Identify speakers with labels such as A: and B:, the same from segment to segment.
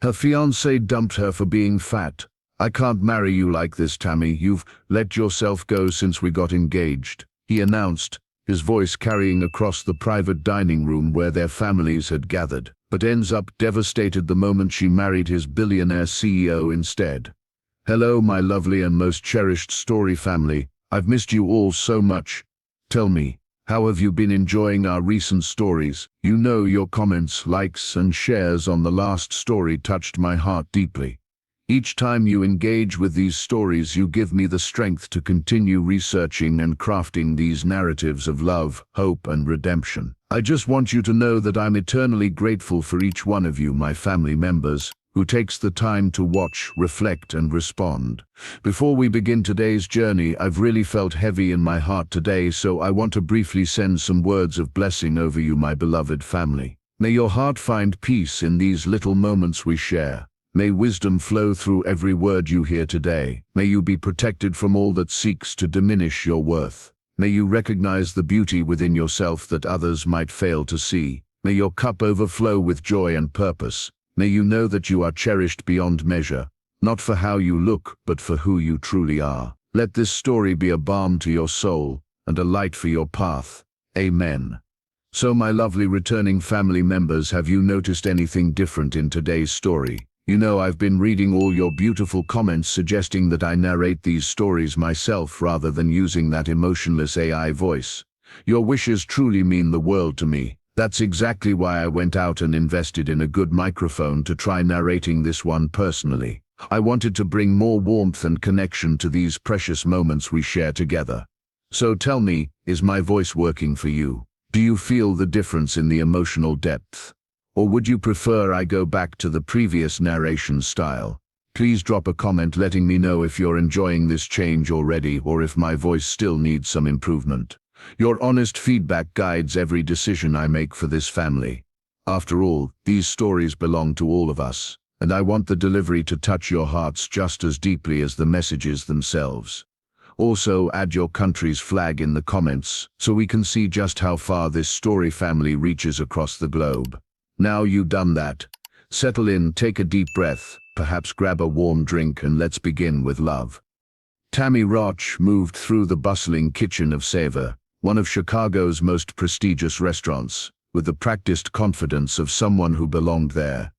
A: Her fiancé dumped her for being fat. "I can't marry you like this, Tammy. You've let yourself go since we got engaged," he announced, his voice carrying across the private dining room where their families had gathered, but ends up devastated the moment she married his billionaire CEO instead. "Hello, my lovely and most cherished story family. I've missed you all so much. Tell me, how have you been enjoying our recent stories? You know your comments, likes, and shares on the last story touched my heart deeply. Each time you engage with these stories, you give me the strength to continue researching and crafting these narratives of love, hope, and redemption. I just want you to know that I'm eternally grateful for each one of you, my family members, who takes the time to watch, reflect, and respond. Before we begin today's journey, I've really felt heavy in my heart today, so I want to briefly send some words of blessing over you, my beloved family. May your heart find peace in these little moments we share. May wisdom flow through every word you hear today. May you be protected from all that seeks to diminish your worth. May you recognize the beauty within yourself that others might fail to see. May your cup overflow with joy and purpose. May you know that you are cherished beyond measure, not for how you look, but for who you truly are. Let this story be a balm to your soul and a light for your path. Amen. So, my lovely returning family members, have you noticed anything different in today's story? You know, I've been reading all your beautiful comments suggesting that I narrate these stories myself rather than using that emotionless AI voice. Your wishes truly mean the world to me. That's exactly why I went out and invested in a good microphone to try narrating this one personally. I wanted to bring more warmth and connection to these precious moments we share together. So tell me, is my voice working for you? Do you feel the difference in the emotional depth? Or would you prefer I go back to the previous narration style? Please drop a comment letting me know if you're enjoying this change already or if my voice still needs some improvement. Your honest feedback guides every decision I make for this family. After all, these stories belong to all of us, and I want the delivery to touch your hearts just as deeply as the messages themselves. Also, add your country's flag in the comments so we can see just how far this story family reaches across the globe. Now you've done that, settle in, take a deep breath, perhaps grab a warm drink, and let's begin with love. Tammy Rauch moved through the bustling kitchen of Savor, one of Chicago's most prestigious restaurants, with the practiced confidence of someone who belonged there.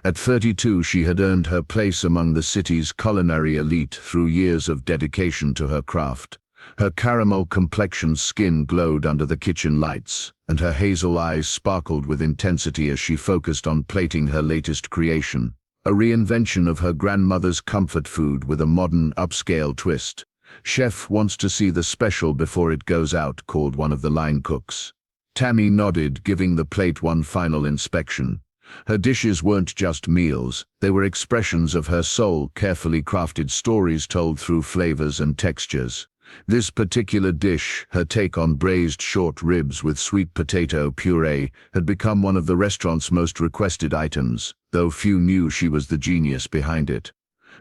A: At 32, she had earned her place among the city's culinary elite through years of dedication to her craft. Her caramel-complexioned skin glowed under the kitchen lights, and her hazel eyes sparkled with intensity as she focused on plating her latest creation, a reinvention of her grandmother's comfort food with a modern, upscale twist. "Chef wants to see the special before it goes out," called one of the line cooks. Tammy nodded, giving the plate one final inspection. Her dishes weren't just meals, they were expressions of her soul, carefully crafted stories told through flavors and textures. This particular dish, her take on braised short ribs with sweet potato puree, had become one of the restaurant's most requested items, though few knew she was the genius behind it.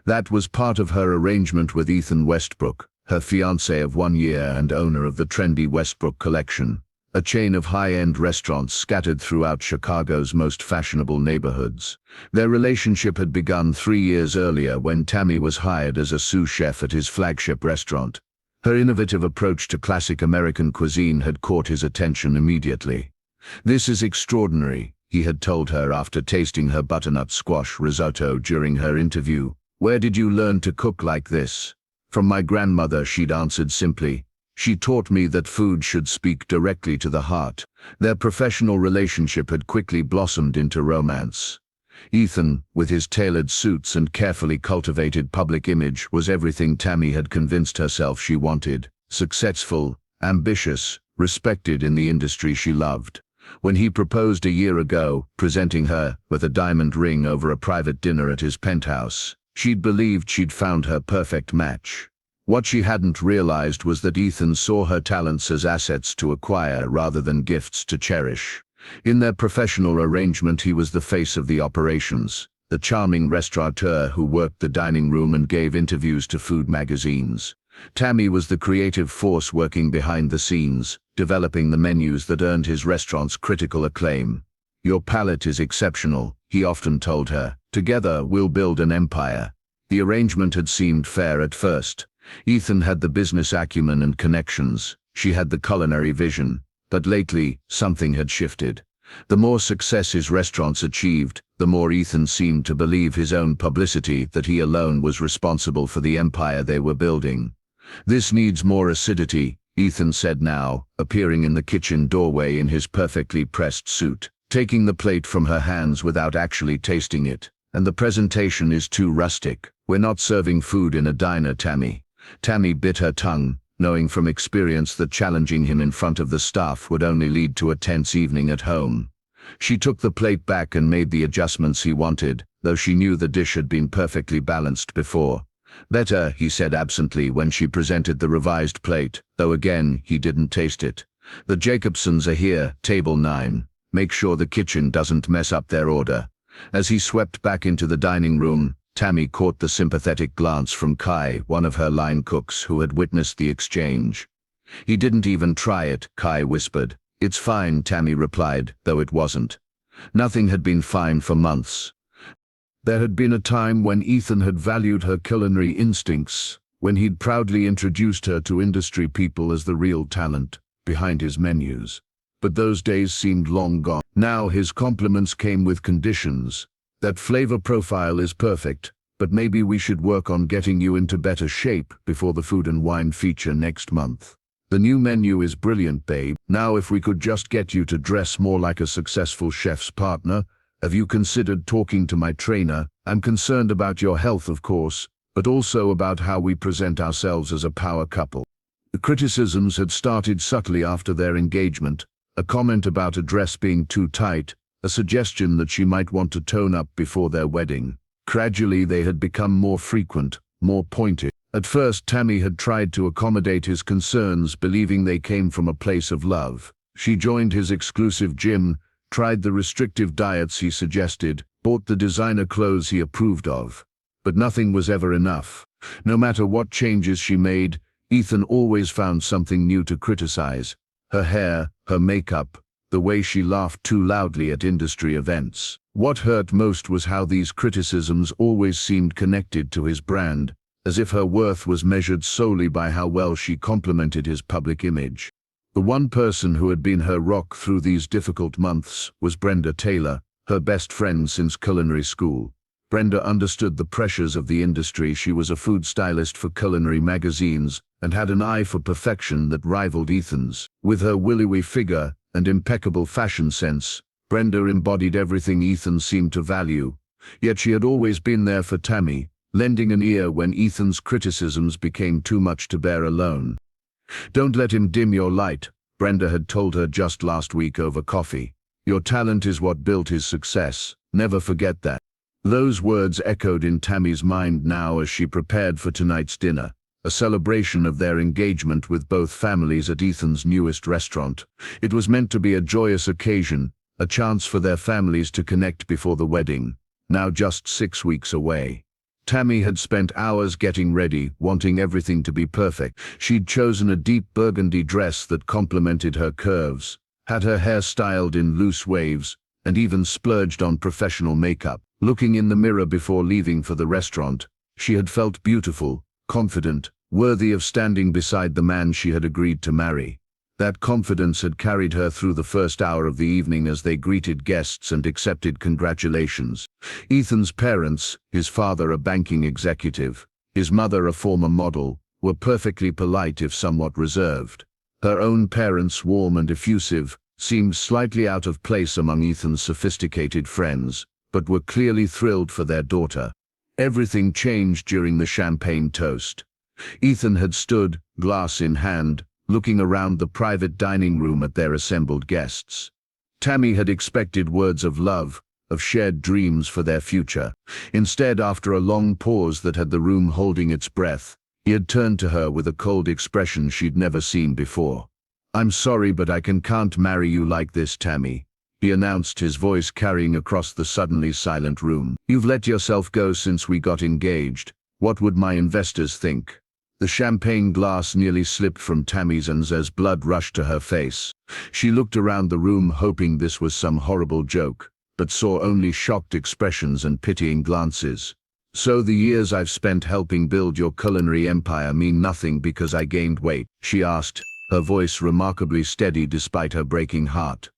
A: That was part of her arrangement with Ethan Westbrook, her fiancé of 1 year and owner of the trendy Westbrook Collection, a chain of high-end restaurants scattered throughout Chicago's most fashionable neighborhoods. Their relationship had begun 3 years earlier when Tammy was hired as a sous chef at his flagship restaurant. Her innovative approach to classic American cuisine had caught his attention immediately. "This is extraordinary," he had told her after tasting her butternut squash risotto during her interview. "Where did you learn to cook like this?" "From my grandmother," she'd answered simply. "She taught me that food should speak directly to the heart." Their professional relationship had quickly blossomed into romance. Ethan, with his tailored suits and carefully cultivated public image, was everything Tammy had convinced herself she wanted: successful, ambitious, respected in the industry she loved. When he proposed a year ago, presenting her with a diamond ring over a private dinner at his penthouse, she'd believed she'd found her perfect match. What she hadn't realized was that Ethan saw her talents as assets to acquire rather than gifts to cherish. In their professional arrangement, he was the face of the operations, the charming restaurateur who worked the dining room and gave interviews to food magazines. Tammy was the creative force working behind the scenes, developing the menus that earned his restaurant's critical acclaim. Your palate is exceptional, he often told her. Together, we'll build an empire. The arrangement had seemed fair at first. Ethan had the business acumen and connections. She had the culinary vision. But lately, something had shifted. The more success his restaurants achieved, the more Ethan seemed to believe his own publicity that he alone was responsible for the empire they were building. This needs more acidity, Ethan said now, appearing in the kitchen doorway in his perfectly pressed suit, taking the plate from her hands without actually tasting it. And the presentation is too rustic. We're not serving food in a diner, Tammy. Tammy bit her tongue, knowing from experience that challenging him in front of the staff would only lead to a tense evening at home. She took the plate back and made the adjustments he wanted, though she knew the dish had been perfectly balanced before. Better, he said absently when she presented the revised plate, though again, he didn't taste it. The Jacobsons are here, table 9. Make sure the kitchen doesn't mess up their order. As he swept back into the dining room, Tammy caught the sympathetic glance from Kai, one of her line cooks who had witnessed the exchange. He didn't even try it, Kai whispered. It's fine, Tammy replied, though it wasn't. Nothing had been fine for months. There had been a time when Ethan had valued her culinary instincts, when he'd proudly introduced her to industry people as the real talent behind his menus. But those days seemed long gone. Now his compliments came with conditions. That flavor profile is perfect, but maybe we should work on getting you into better shape before the food and wine feature next month. The new menu is brilliant, babe. Now if we could just get you to dress more like a successful chef's partner. Have you considered talking to my trainer? I'm concerned about your health, of course, but also about how we present ourselves as a power couple. The criticisms had started subtly after their engagement. A comment about a dress being too tight, a suggestion that she might want to tone up before their wedding. Gradually they had become more frequent, more pointed. At first Tammy had tried to accommodate his concerns, believing they came from a place of love. She joined his exclusive gym, tried the restrictive diets he suggested, bought the designer clothes he approved of. But nothing was ever enough. No matter what changes she made, Ethan always found something new to criticize. Her hair, her makeup, the way she laughed too loudly at industry events. What hurt most was how these criticisms always seemed connected to his brand, as if her worth was measured solely by how well she complimented his public image. The one person who had been her rock through these difficult months was Brenda Taylor, her best friend since culinary school. Brenda understood the pressures of the industry. She was a food stylist for culinary magazines and had an eye for perfection that rivaled Ethan's. With her willowy figure and impeccable fashion sense, Brenda embodied everything Ethan seemed to value. Yet she had always been there for Tammy, lending an ear when Ethan's criticisms became too much to bear alone. Don't let him dim your light, Brenda had told her just last week over coffee. Your talent is what built his success. Never forget that. Those words echoed in Tammy's mind now as she prepared for tonight's dinner, a celebration of their engagement with both families at Ethan's newest restaurant. It was meant to be a joyous occasion, a chance for their families to connect before the wedding, now just 6 weeks away. Tammy had spent hours getting ready, wanting everything to be perfect. She'd chosen a deep burgundy dress that complemented her curves, had her hair styled in loose waves, and even splurged on professional makeup. Looking in the mirror before leaving for the restaurant, she had felt beautiful, confident, worthy of standing beside the man she had agreed to marry. That confidence had carried her through the first hour of the evening as they greeted guests and accepted congratulations. Ethan's parents, his father a banking executive, his mother a former model, were perfectly polite if somewhat reserved. Her own parents, warm and effusive, seemed slightly out of place among Ethan's sophisticated friends, but were clearly thrilled for their daughter. Everything changed during the champagne toast. Ethan had stood, glass in hand, looking around the private dining room at their assembled guests. Tammy had expected words of love, of shared dreams for their future. Instead, after a long pause that had the room holding its breath, he had turned to her with a cold expression she'd never seen before. I'm sorry, but I can't marry you like this, Tammy, he announced, his voice carrying across the suddenly silent room. You've let yourself go since we got engaged. What would my investors think? The champagne glass nearly slipped from Tammy's hands as blood rushed to her face. She looked around the room hoping this was some horrible joke, but saw only shocked expressions and pitying glances. "So the years I've spent helping build your culinary empire mean nothing because I gained weight?" she asked, her voice remarkably steady despite her breaking heart.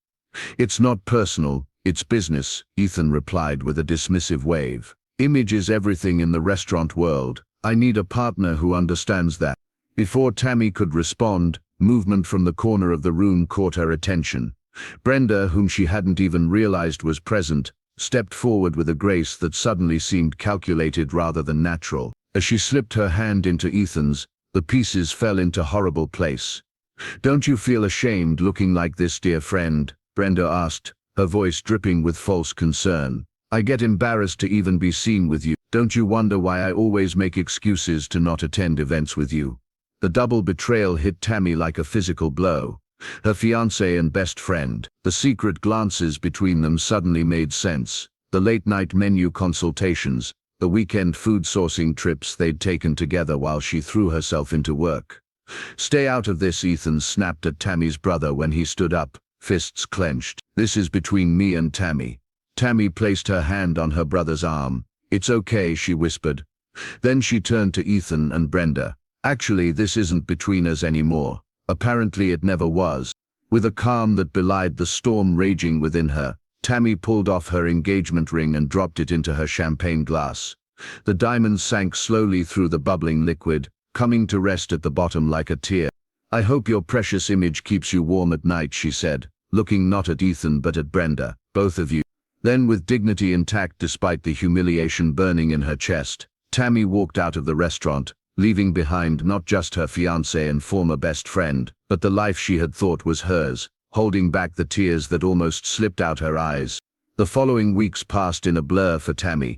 A: "It's not personal, it's business," Ethan replied with a dismissive wave. "Image is everything in the restaurant world. I need a partner who understands that." Before Tammy could respond, movement from the corner of the room caught her attention. Brenda, whom she hadn't even realized was present, stepped forward with a grace that suddenly seemed calculated rather than natural. As she slipped her hand into Ethan's, the pieces fell into horrible place. "Don't you feel ashamed looking like this, dear friend?" Brenda asked, her voice dripping with false concern. "I get embarrassed to even be seen with you. Don't you wonder why I always make excuses to not attend events with you?" The double betrayal hit Tammy like a physical blow. Her fiancé and best friend. The secret glances between them suddenly made sense. The late-night menu consultations, the weekend food sourcing trips they'd taken together while she threw herself into work. "Stay out of this," Ethan snapped at Tammy's brother when he stood up, fists clenched. "This is between me and Tammy." Tammy placed her hand on her brother's arm. "It's okay," she whispered. Then she turned to Ethan and Brenda. "Actually, this isn't between us anymore. Apparently it never was." With a calm that belied the storm raging within her, Tammy pulled off her engagement ring and dropped it into her champagne glass. The diamond sank slowly through the bubbling liquid, coming to rest at the bottom like a tear. "I hope your precious image keeps you warm at night," she said, looking not at Ethan but at Brenda. "Both of you." Then, with dignity intact despite the humiliation burning in her chest, Tammy walked out of the restaurant, leaving behind not just her fiancé and former best friend, but the life she had thought was hers, holding back the tears that almost slipped out her eyes. The following weeks passed in a blur for Tammy.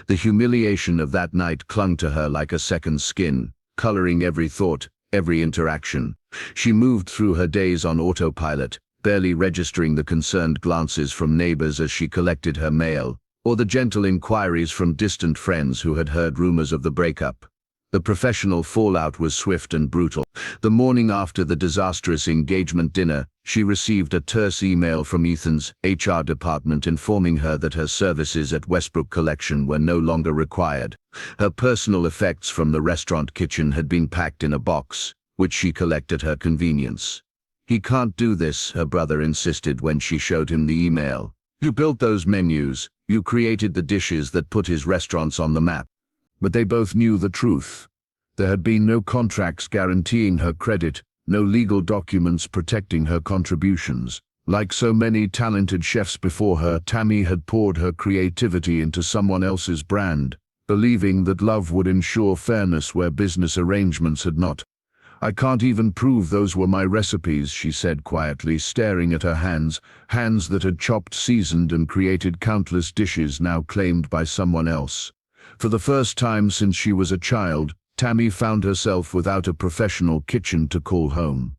A: The humiliation of that night clung to her like a second skin, coloring every thought, every interaction. She moved through her days on autopilot, barely registering the concerned glances from neighbors as she collected her mail, or the gentle inquiries from distant friends who had heard rumors of the breakup. The professional fallout was swift and brutal. The morning after the disastrous engagement dinner, she received a terse email from Ethan's HR department informing her that her services at Westbrook Collection were no longer required. Her personal effects from the restaurant kitchen had been packed in a box, which she collected at her convenience. "He can't do this," her brother insisted when she showed him the email. "You built those menus, you created the dishes that put his restaurants on the map." But they both knew the truth. There had been no contracts guaranteeing her credit, no legal documents protecting her contributions. Like so many talented chefs before her, Tammy had poured her creativity into someone else's brand, believing that love would ensure fairness where business arrangements had not. "I can't even prove those were my recipes," she said quietly, staring at her hands that had chopped, seasoned, and created countless dishes now claimed by someone else. For the first time since she was a child, Tammy found herself without a professional kitchen to call home.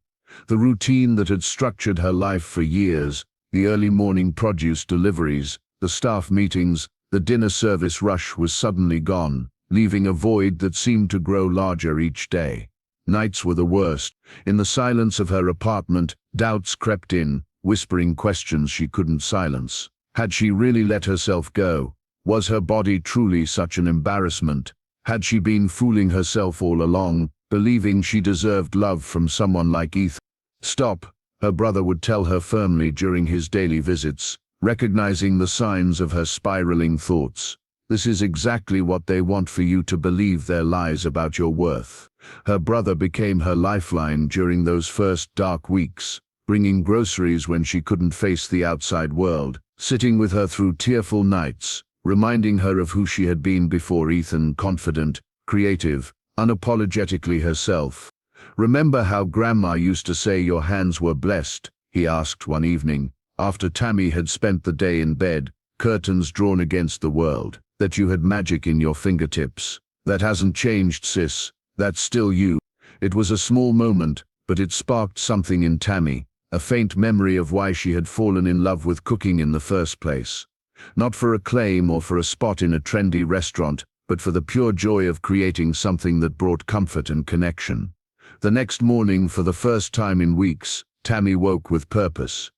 A: The routine that had structured her life for years, the early morning produce deliveries, the staff meetings, the dinner service rush was suddenly gone, leaving a void that seemed to grow larger each day. Nights were the worst. In the silence of her apartment, doubts crept in, whispering questions she couldn't silence. Had she really let herself go? Was her body truly such an embarrassment? Had she been fooling herself all along, believing she deserved love from someone like Ethan? "Stop," her brother would tell her firmly during his daily visits, recognizing the signs of her spiraling thoughts. "This is exactly what they want for you to believe, their lies about your worth." Her brother became her lifeline during those first dark weeks, bringing groceries when she couldn't face the outside world, sitting with her through tearful nights, reminding her of who she had been before Ethan, confident, creative, unapologetically herself. "Remember how Grandma used to say your hands were blessed?" he asked one evening, after Tammy had spent the day in bed, curtains drawn against the world, "that you had magic in your fingertips." "That hasn't changed, sis. That's still you." It was a small moment, but it sparked something in Tammy, a faint memory of why she had fallen in love with cooking in the first place. Not for acclaim or for a spot in a trendy restaurant, but for the pure joy of creating something that brought comfort and connection. The next morning, for the first time in weeks, Tammy woke with purpose.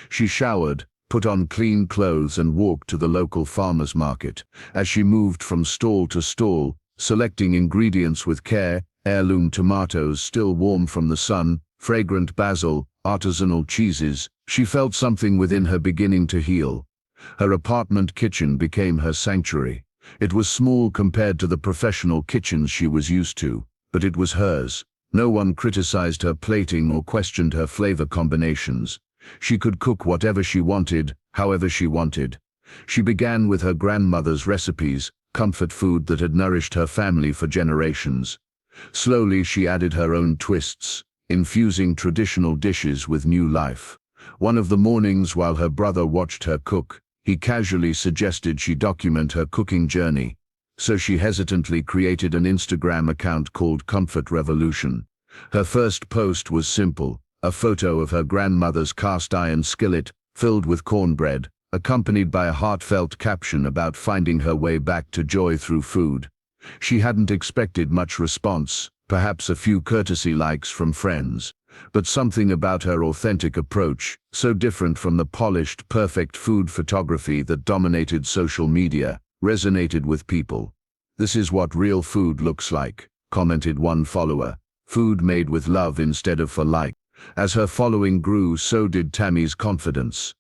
A: She showered, put on clean clothes and walked to the local farmer's market. As she moved from stall to stall, selecting ingredients with care, heirloom tomatoes still warm from the sun, fragrant basil, artisanal cheeses, she felt something within her beginning to heal. Her apartment kitchen became her sanctuary. It was small compared to the professional kitchens she was used to, but it was hers. No one criticized her plating or questioned her flavor combinations. She could cook whatever she wanted, however she wanted. She began with her grandmother's recipes, comfort food that had nourished her family for generations. Slowly she added her own twists, infusing traditional dishes with new life. One of the mornings while her brother watched her cook, he casually suggested she document her cooking journey. So she hesitantly created an Instagram account called Comfort Revolution. Her first post was simple, a photo of her grandmother's cast iron skillet filled with cornbread, accompanied by a heartfelt caption about finding her way back to joy through food. She hadn't expected much response, perhaps a few courtesy likes from friends, but something about her authentic approach, so different from the polished, perfect food photography that dominated social media, resonated with people. "This is what real food looks like," commented one follower. "Food made with love instead of for like." As her following grew, so did Tammy's confidence.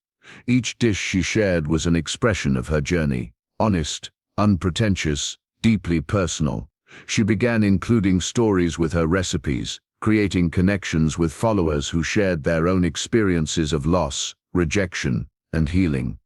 A: Each dish she shared was an expression of her journey, honest, unpretentious, deeply personal. She began including stories with her recipes, creating connections with followers who shared their own experiences of loss, rejection, and healing.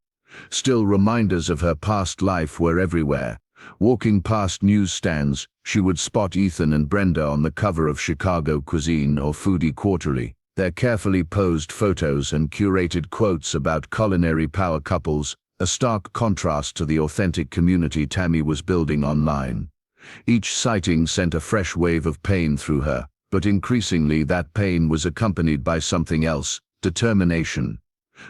A: Still, reminders of her past life were everywhere. Walking past newsstands, she would spot Ethan and Brenda on the cover of Chicago Cuisine or Foodie Quarterly. Their carefully posed photos and curated quotes about culinary power couples, a stark contrast to the authentic community Tammy was building online. Each sighting sent a fresh wave of pain through her, but increasingly that pain was accompanied by something else, determination.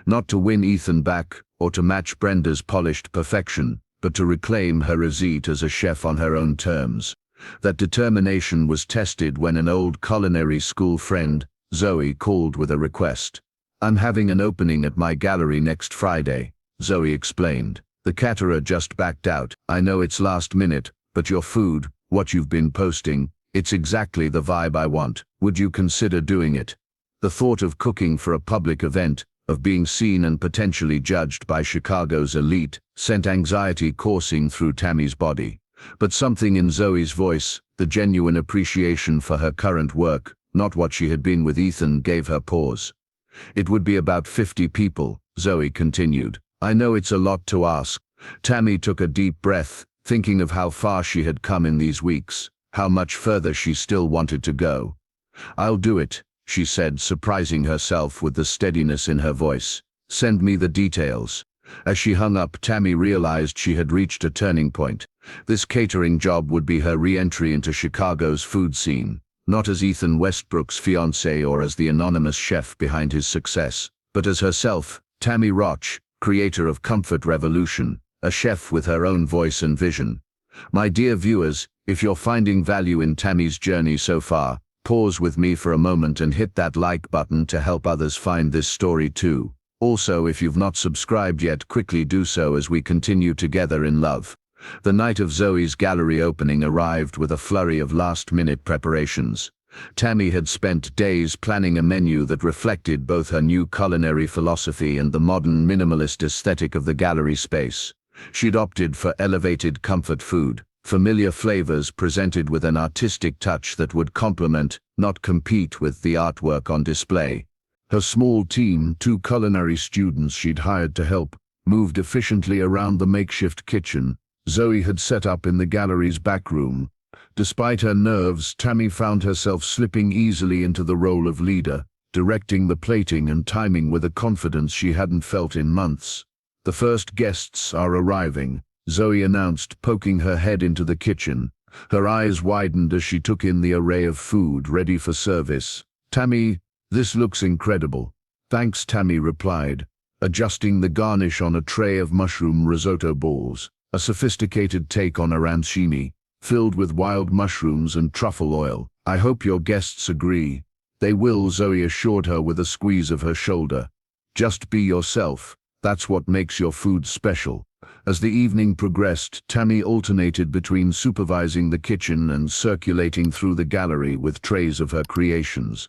A: Not to win Ethan back, or to match Brenda's polished perfection, but to reclaim her receipt as a chef on her own terms. That determination was tested when an old culinary school friend, Zoe, called with a request. "I'm having an opening at my gallery next Friday," Zoe explained. "The caterer just backed out. I know it's last minute, but your food, what you've been posting, it's exactly the vibe I want. Would you consider doing it?" The thought of cooking for a public event, of being seen and potentially judged by Chicago's elite, sent anxiety coursing through Tammy's body. But something in Zoe's voice, the genuine appreciation for her current work, not what she had been with Ethan, gave her pause. "It would be about 50 people, Zoe continued. "I know it's a lot to ask." Tammy took a deep breath, thinking of how far she had come in these weeks, how much further she still wanted to go. "I'll do it," she said, surprising herself with the steadiness in her voice. "Send me the details." As she hung up, Tammy realized she had reached a turning point. This catering job would be her re-entry into Chicago's food scene, not as Ethan Westbrook's fiancé or as the anonymous chef behind his success, but as herself, Tammy Rauch, creator of Comfort Revolution, a chef with her own voice and vision. My dear viewers, if you're finding value in Tammy's journey so far, pause with me for a moment and hit that like button to help others find this story too. Also, if you've not subscribed yet, quickly do so as we continue together in love. The night of Zoe's gallery opening arrived with a flurry of last-minute preparations. Tammy had spent days planning a menu that reflected both her new culinary philosophy and the modern minimalist aesthetic of the gallery space. She'd opted for elevated comfort food, familiar flavors presented with an artistic touch that would complement, not compete with, the artwork on display. Her small team, 2 culinary students she'd hired to help, moved efficiently around the makeshift kitchen Zoe had set up in the gallery's back room. Despite her nerves, Tammy found herself slipping easily into the role of leader, directing the plating and timing with a confidence she hadn't felt in months. "The first guests are arriving," Zoe announced, poking her head into the kitchen. Her eyes widened as she took in the array of food ready for service. "Tammy, this looks incredible." "Thanks," Tammy replied, adjusting the garnish on a tray of mushroom risotto balls. a sophisticated take on arancini, filled with wild mushrooms and truffle oil. I hope your guests agree. They will, Zoe assured her with a squeeze of her shoulder. Just be yourself. That's what makes your food special. As the evening progressed, Tammy alternated between supervising the kitchen and circulating through the gallery with trays of her creations.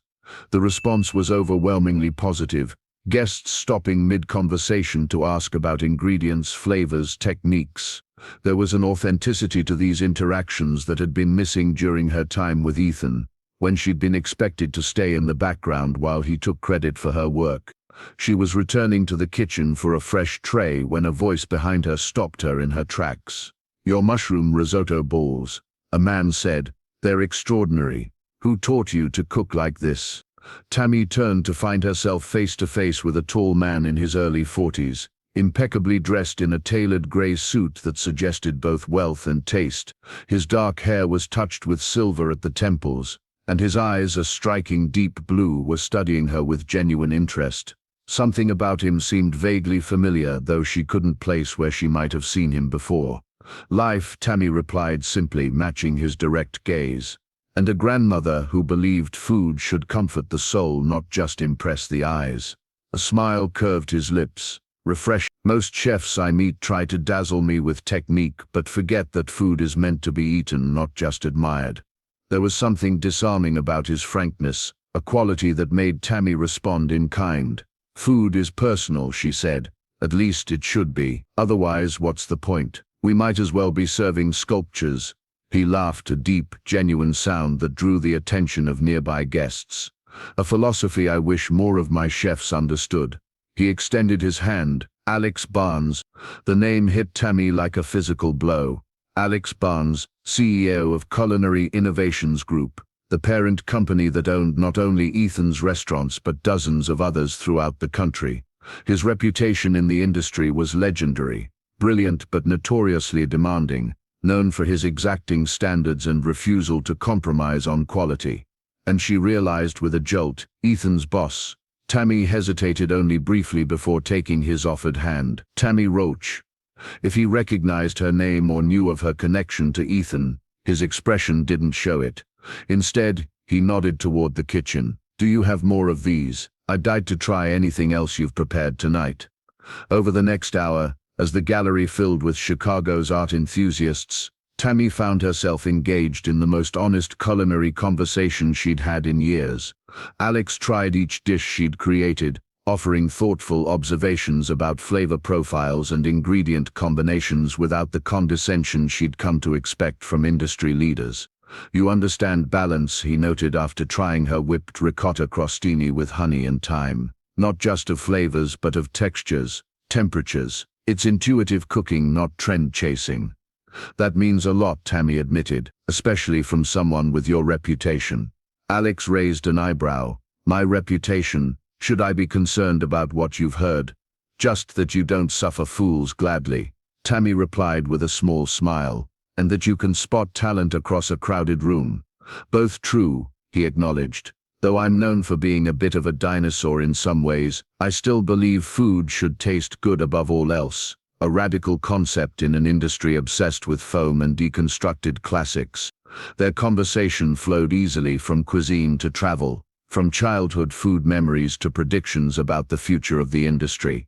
A: The response was overwhelmingly positive, guests stopping mid-conversation to ask about ingredients, flavors, techniques. There was an authenticity to these interactions that had been missing during her time with Ethan, when she'd been expected to stay in the background while he took credit for her work. She was returning to the kitchen for a fresh tray when a voice behind her stopped her in her tracks. "Your mushroom risotto balls," a man said. "They're extraordinary. Who taught you to cook like this?" Tammy turned to find herself face to face with a tall man in his early 40s, impeccably dressed in a tailored grey suit that suggested both wealth and taste. His dark hair was touched with silver at the temples, and his eyes, a striking deep blue, were studying her with genuine interest. Something about him seemed vaguely familiar, though she couldn't place where she might have seen him before. "Life," Tammy replied simply, matching his direct gaze. "And a grandmother who believed food should comfort the soul, not just impress the eyes." A smile curved his lips. "Refreshing. Most chefs I meet try to dazzle me with technique, but forget that food is meant to be eaten, not just admired." There was something disarming about his frankness, a quality that made Tammy respond in kind. "Food is personal," she said. "At least it should be. Otherwise, what's the point? We might as well be serving sculptures." He laughed, a deep, genuine sound that drew the attention of nearby guests. "A philosophy I wish more of my chefs understood." He extended his hand. "Alex Barnes." The name hit Tammy like a physical blow. Alex Barnes, CEO of Culinary Innovations Group, the parent company that owned not only Ethan's restaurants but dozens of others throughout the country. His reputation in the industry was legendary, brilliant but notoriously demanding, known for his exacting standards and refusal to compromise on quality. And she realized with a jolt, Ethan's boss. Tammy hesitated only briefly before taking his offered hand. Tammy Rauch. If he recognized her name or knew of her connection to Ethan, his expression didn't show it. Instead, he nodded toward the kitchen. "Do you have more of these? I'd like to try anything else you've prepared tonight." Over the next hour, as the gallery filled with Chicago's art enthusiasts, Tammy found herself engaged in the most honest culinary conversation she'd had in years. Alex tried each dish she'd created, offering thoughtful observations about flavor profiles and ingredient combinations without the condescension she'd come to expect from industry leaders. "You understand balance," he noted after trying her whipped ricotta crostini with honey and thyme. "Not just of flavors but of textures, temperatures. It's intuitive cooking, not trend chasing." "That means a lot," Tammy admitted, "especially from someone with your reputation." Alex raised an eyebrow. "My reputation? Should I be concerned about what you've heard? Just that you don't suffer fools gladly." Tammy replied with a small smile. "And that you can spot talent across a crowded room." "Both true," he acknowledged. "Though I'm known for being a bit of a dinosaur in some ways, I still believe food should taste good above all else. A radical concept in an industry obsessed with foam and deconstructed classics." Their conversation flowed easily from cuisine to travel, from childhood food memories to predictions about the future of the industry.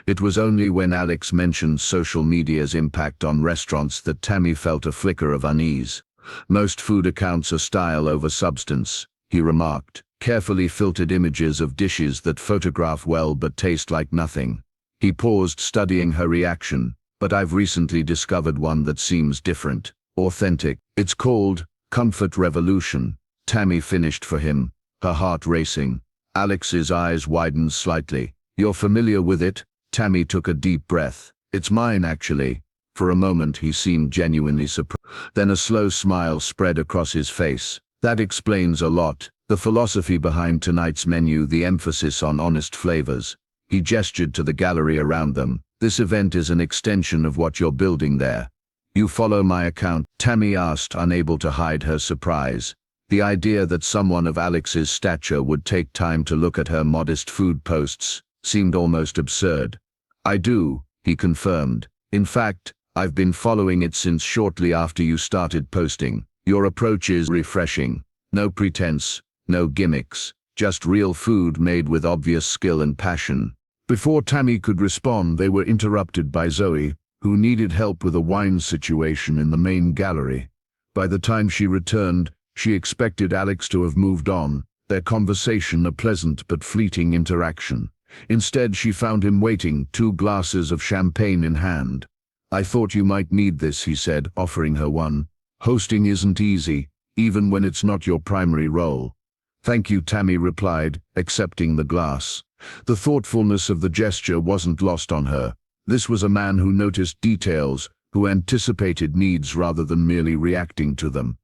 A: It was only when Alex mentioned social media's impact on restaurants that Tammy felt a flicker of unease. "Most food accounts are style over substance," he remarked. "Carefully filtered images of dishes that photograph well but taste like nothing." He paused, studying her reaction. "But I've recently discovered one that seems different, authentic. It's called Comfort Revolution." Tammy finished for him, her heart racing. Alex's eyes widened slightly. "You're familiar with it?" Tammy took a deep breath. "It's mine, actually." For a moment he seemed genuinely surprised. Then a slow smile spread across his face. "That explains a lot. The philosophy behind tonight's menu, the emphasis on honest flavors." He gestured to the gallery around them. "This event is an extension of what you're building there." "You follow my account?" Tammy asked, unable to hide her surprise. The idea that someone of Alex's stature would take time to look at her modest food posts seemed almost absurd. "I do," he confirmed. "In fact, I've been following it since shortly after you started posting. Your approach is refreshing. No pretense, no gimmicks, just real food made with obvious skill and passion." Before Tammy could respond, they were interrupted by Zoe, who needed help with a wine situation in the main gallery. By the time she returned, she expected Alex to have moved on, their conversation a pleasant but fleeting interaction. Instead, she found him waiting, 2 glasses of champagne in hand. "I thought you might need this," he said, offering her one. "Hosting isn't easy, even when it's not your primary role." "Thank you," Tammy replied, accepting the glass. The thoughtfulness of the gesture wasn't lost on her. This was a man who noticed details, who anticipated needs rather than merely reacting to them.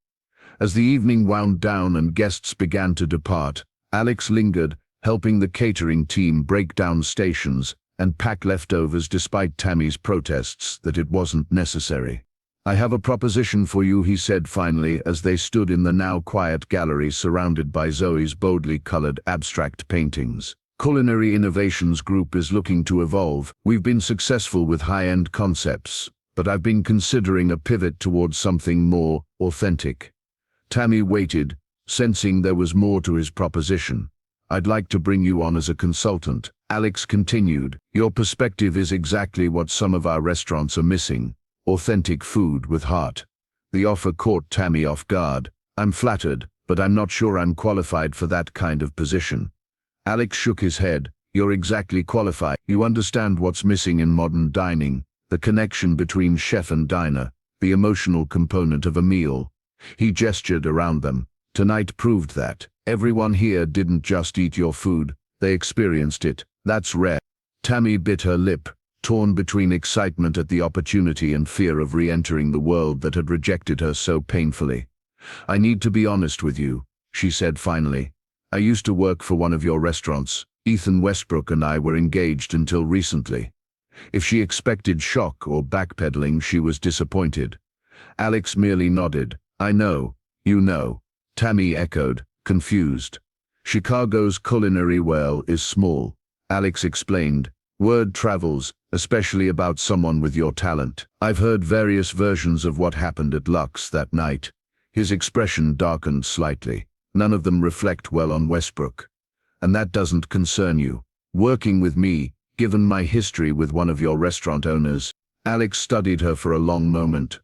A: As the evening wound down and guests began to depart, Alex lingered, helping the catering team break down stations and pack leftovers despite Tammy's protests that it wasn't necessary. "I have a proposition for you," he said finally, as they stood in the now quiet gallery surrounded by Zoe's boldly colored abstract paintings. "Culinary Innovations Group is looking to evolve. We've been successful with high-end concepts, but I've been considering a pivot towards something more authentic." Tammy waited, sensing there was more to his proposition. "I'd like to bring you on as a consultant," Alex continued. "Your perspective is exactly what some of our restaurants are missing. Authentic food with heart." The offer caught Tammy off guard. "I'm flattered, but I'm not sure I'm qualified for that kind of position." Alex shook his head. "You're exactly qualified. You understand what's missing in modern dining, the connection between chef and diner, the emotional component of a meal." He gestured around them. "Tonight proved that. Everyone here didn't just eat your food, they experienced it. That's rare." Tammy bit her lip, torn between excitement at the opportunity and fear of re-entering the world that had rejected her so painfully. "I need to be honest with you," she said finally. "I used to work for one of your restaurants. Ethan Westbrook and I were engaged until recently." If she expected shock or backpedaling, she was disappointed. Alex merely nodded. "I know, you know," Tammy echoed, confused. "Chicago's culinary well is small," Alex explained. "Word travels, especially about someone with your talent. I've heard various versions of what happened at Lux that night." His expression darkened slightly. "None of them reflect well on Westbrook. And that doesn't concern you. Working with me, given my history with one of your restaurant owners." Alex studied her for a long moment.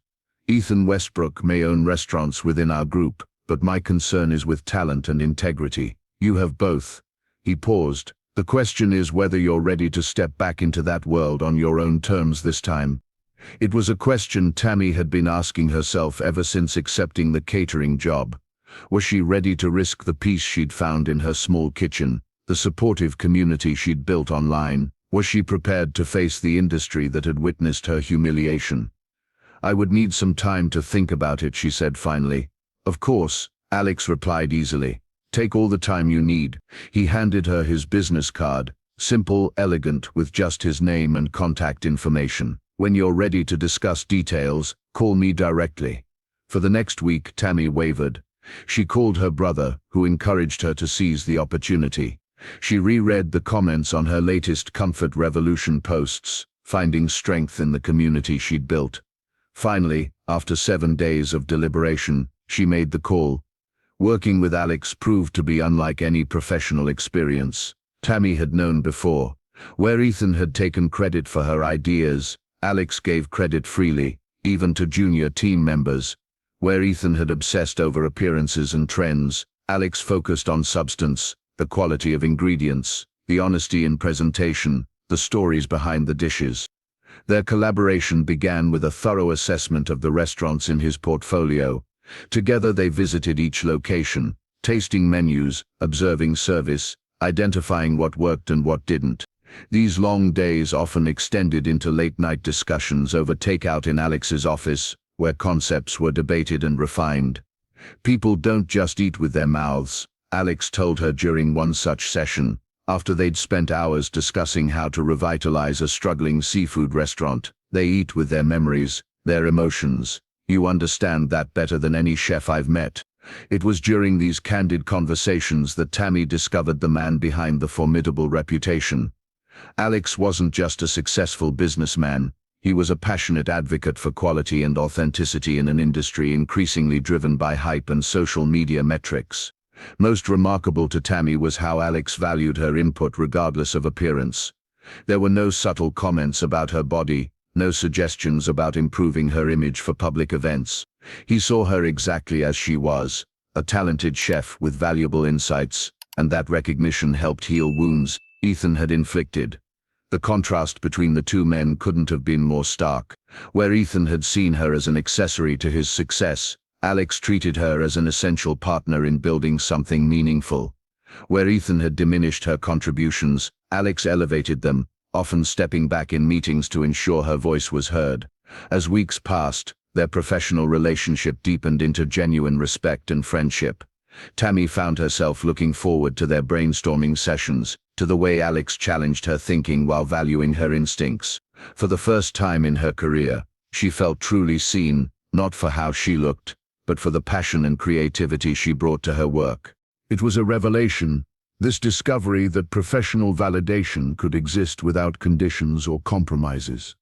A: "Ethan Westbrook may own restaurants within our group, but my concern is with talent and integrity. You have both." He paused. "The question is whether you're ready to step back into that world on your own terms this time." It was a question Tammy had been asking herself ever since accepting the catering job. Was she ready to risk the peace she'd found in her small kitchen, the supportive community she'd built online? Was she prepared to face the industry that had witnessed her humiliation? "I would need some time to think about it," she said finally. "Of course," Alex replied easily. "Take all the time you need." He handed her his business card, simple, elegant, with just his name and contact information. "When you're ready to discuss details, call me directly." For the next week, Tammy wavered. She called her brother, who encouraged her to seize the opportunity. She reread the comments on her latest Comfort Revolution posts, finding strength in the community she'd built. Finally, after 7 days of deliberation, she made the call. Working with Alex proved to be unlike any professional experience Tammy had known before. Where Ethan had taken credit for her ideas, Alex gave credit freely, even to junior team members. Where Ethan had obsessed over appearances and trends, Alex focused on substance, the quality of ingredients, the honesty in presentation, the stories behind the dishes. Their collaboration began with a thorough assessment of the restaurants in his portfolio. Together they visited each location, tasting menus, observing service, identifying what worked and what didn't. These long days often extended into late-night discussions over takeout in Alex's office, where concepts were debated and refined. "People don't just eat with their mouths," Alex told her during one such session, after they'd spent hours discussing how to revitalize a struggling seafood restaurant. "They eat with their memories, their emotions. You understand that better than any chef I've met." It was during these candid conversations that Tammy discovered the man behind the formidable reputation. Alex wasn't just a successful businessman, He was a passionate advocate for quality and authenticity in an industry increasingly driven by hype and social media metrics. Most remarkable to Tammy was how Alex valued her input regardless of appearance. There were no subtle comments about her body, no suggestions about improving her image for public events. He saw her exactly as she was, a talented chef with valuable insights, and that recognition helped heal wounds Ethan had inflicted. The contrast between the two men couldn't have been more stark. Where Ethan had seen her as an accessory to his success, Alex treated her as an essential partner in building something meaningful. Where Ethan had diminished her contributions, Alex elevated them, often stepping back in meetings to ensure her voice was heard. As weeks passed, their professional relationship deepened into genuine respect and friendship. Tammy found herself looking forward to their brainstorming sessions, to the way Alex challenged her thinking while valuing her instincts. For the first time in her career, she felt truly seen, not for how she looked, but for the passion and creativity she brought to her work. It was a revelation, this discovery that professional validation could exist without conditions or compromises.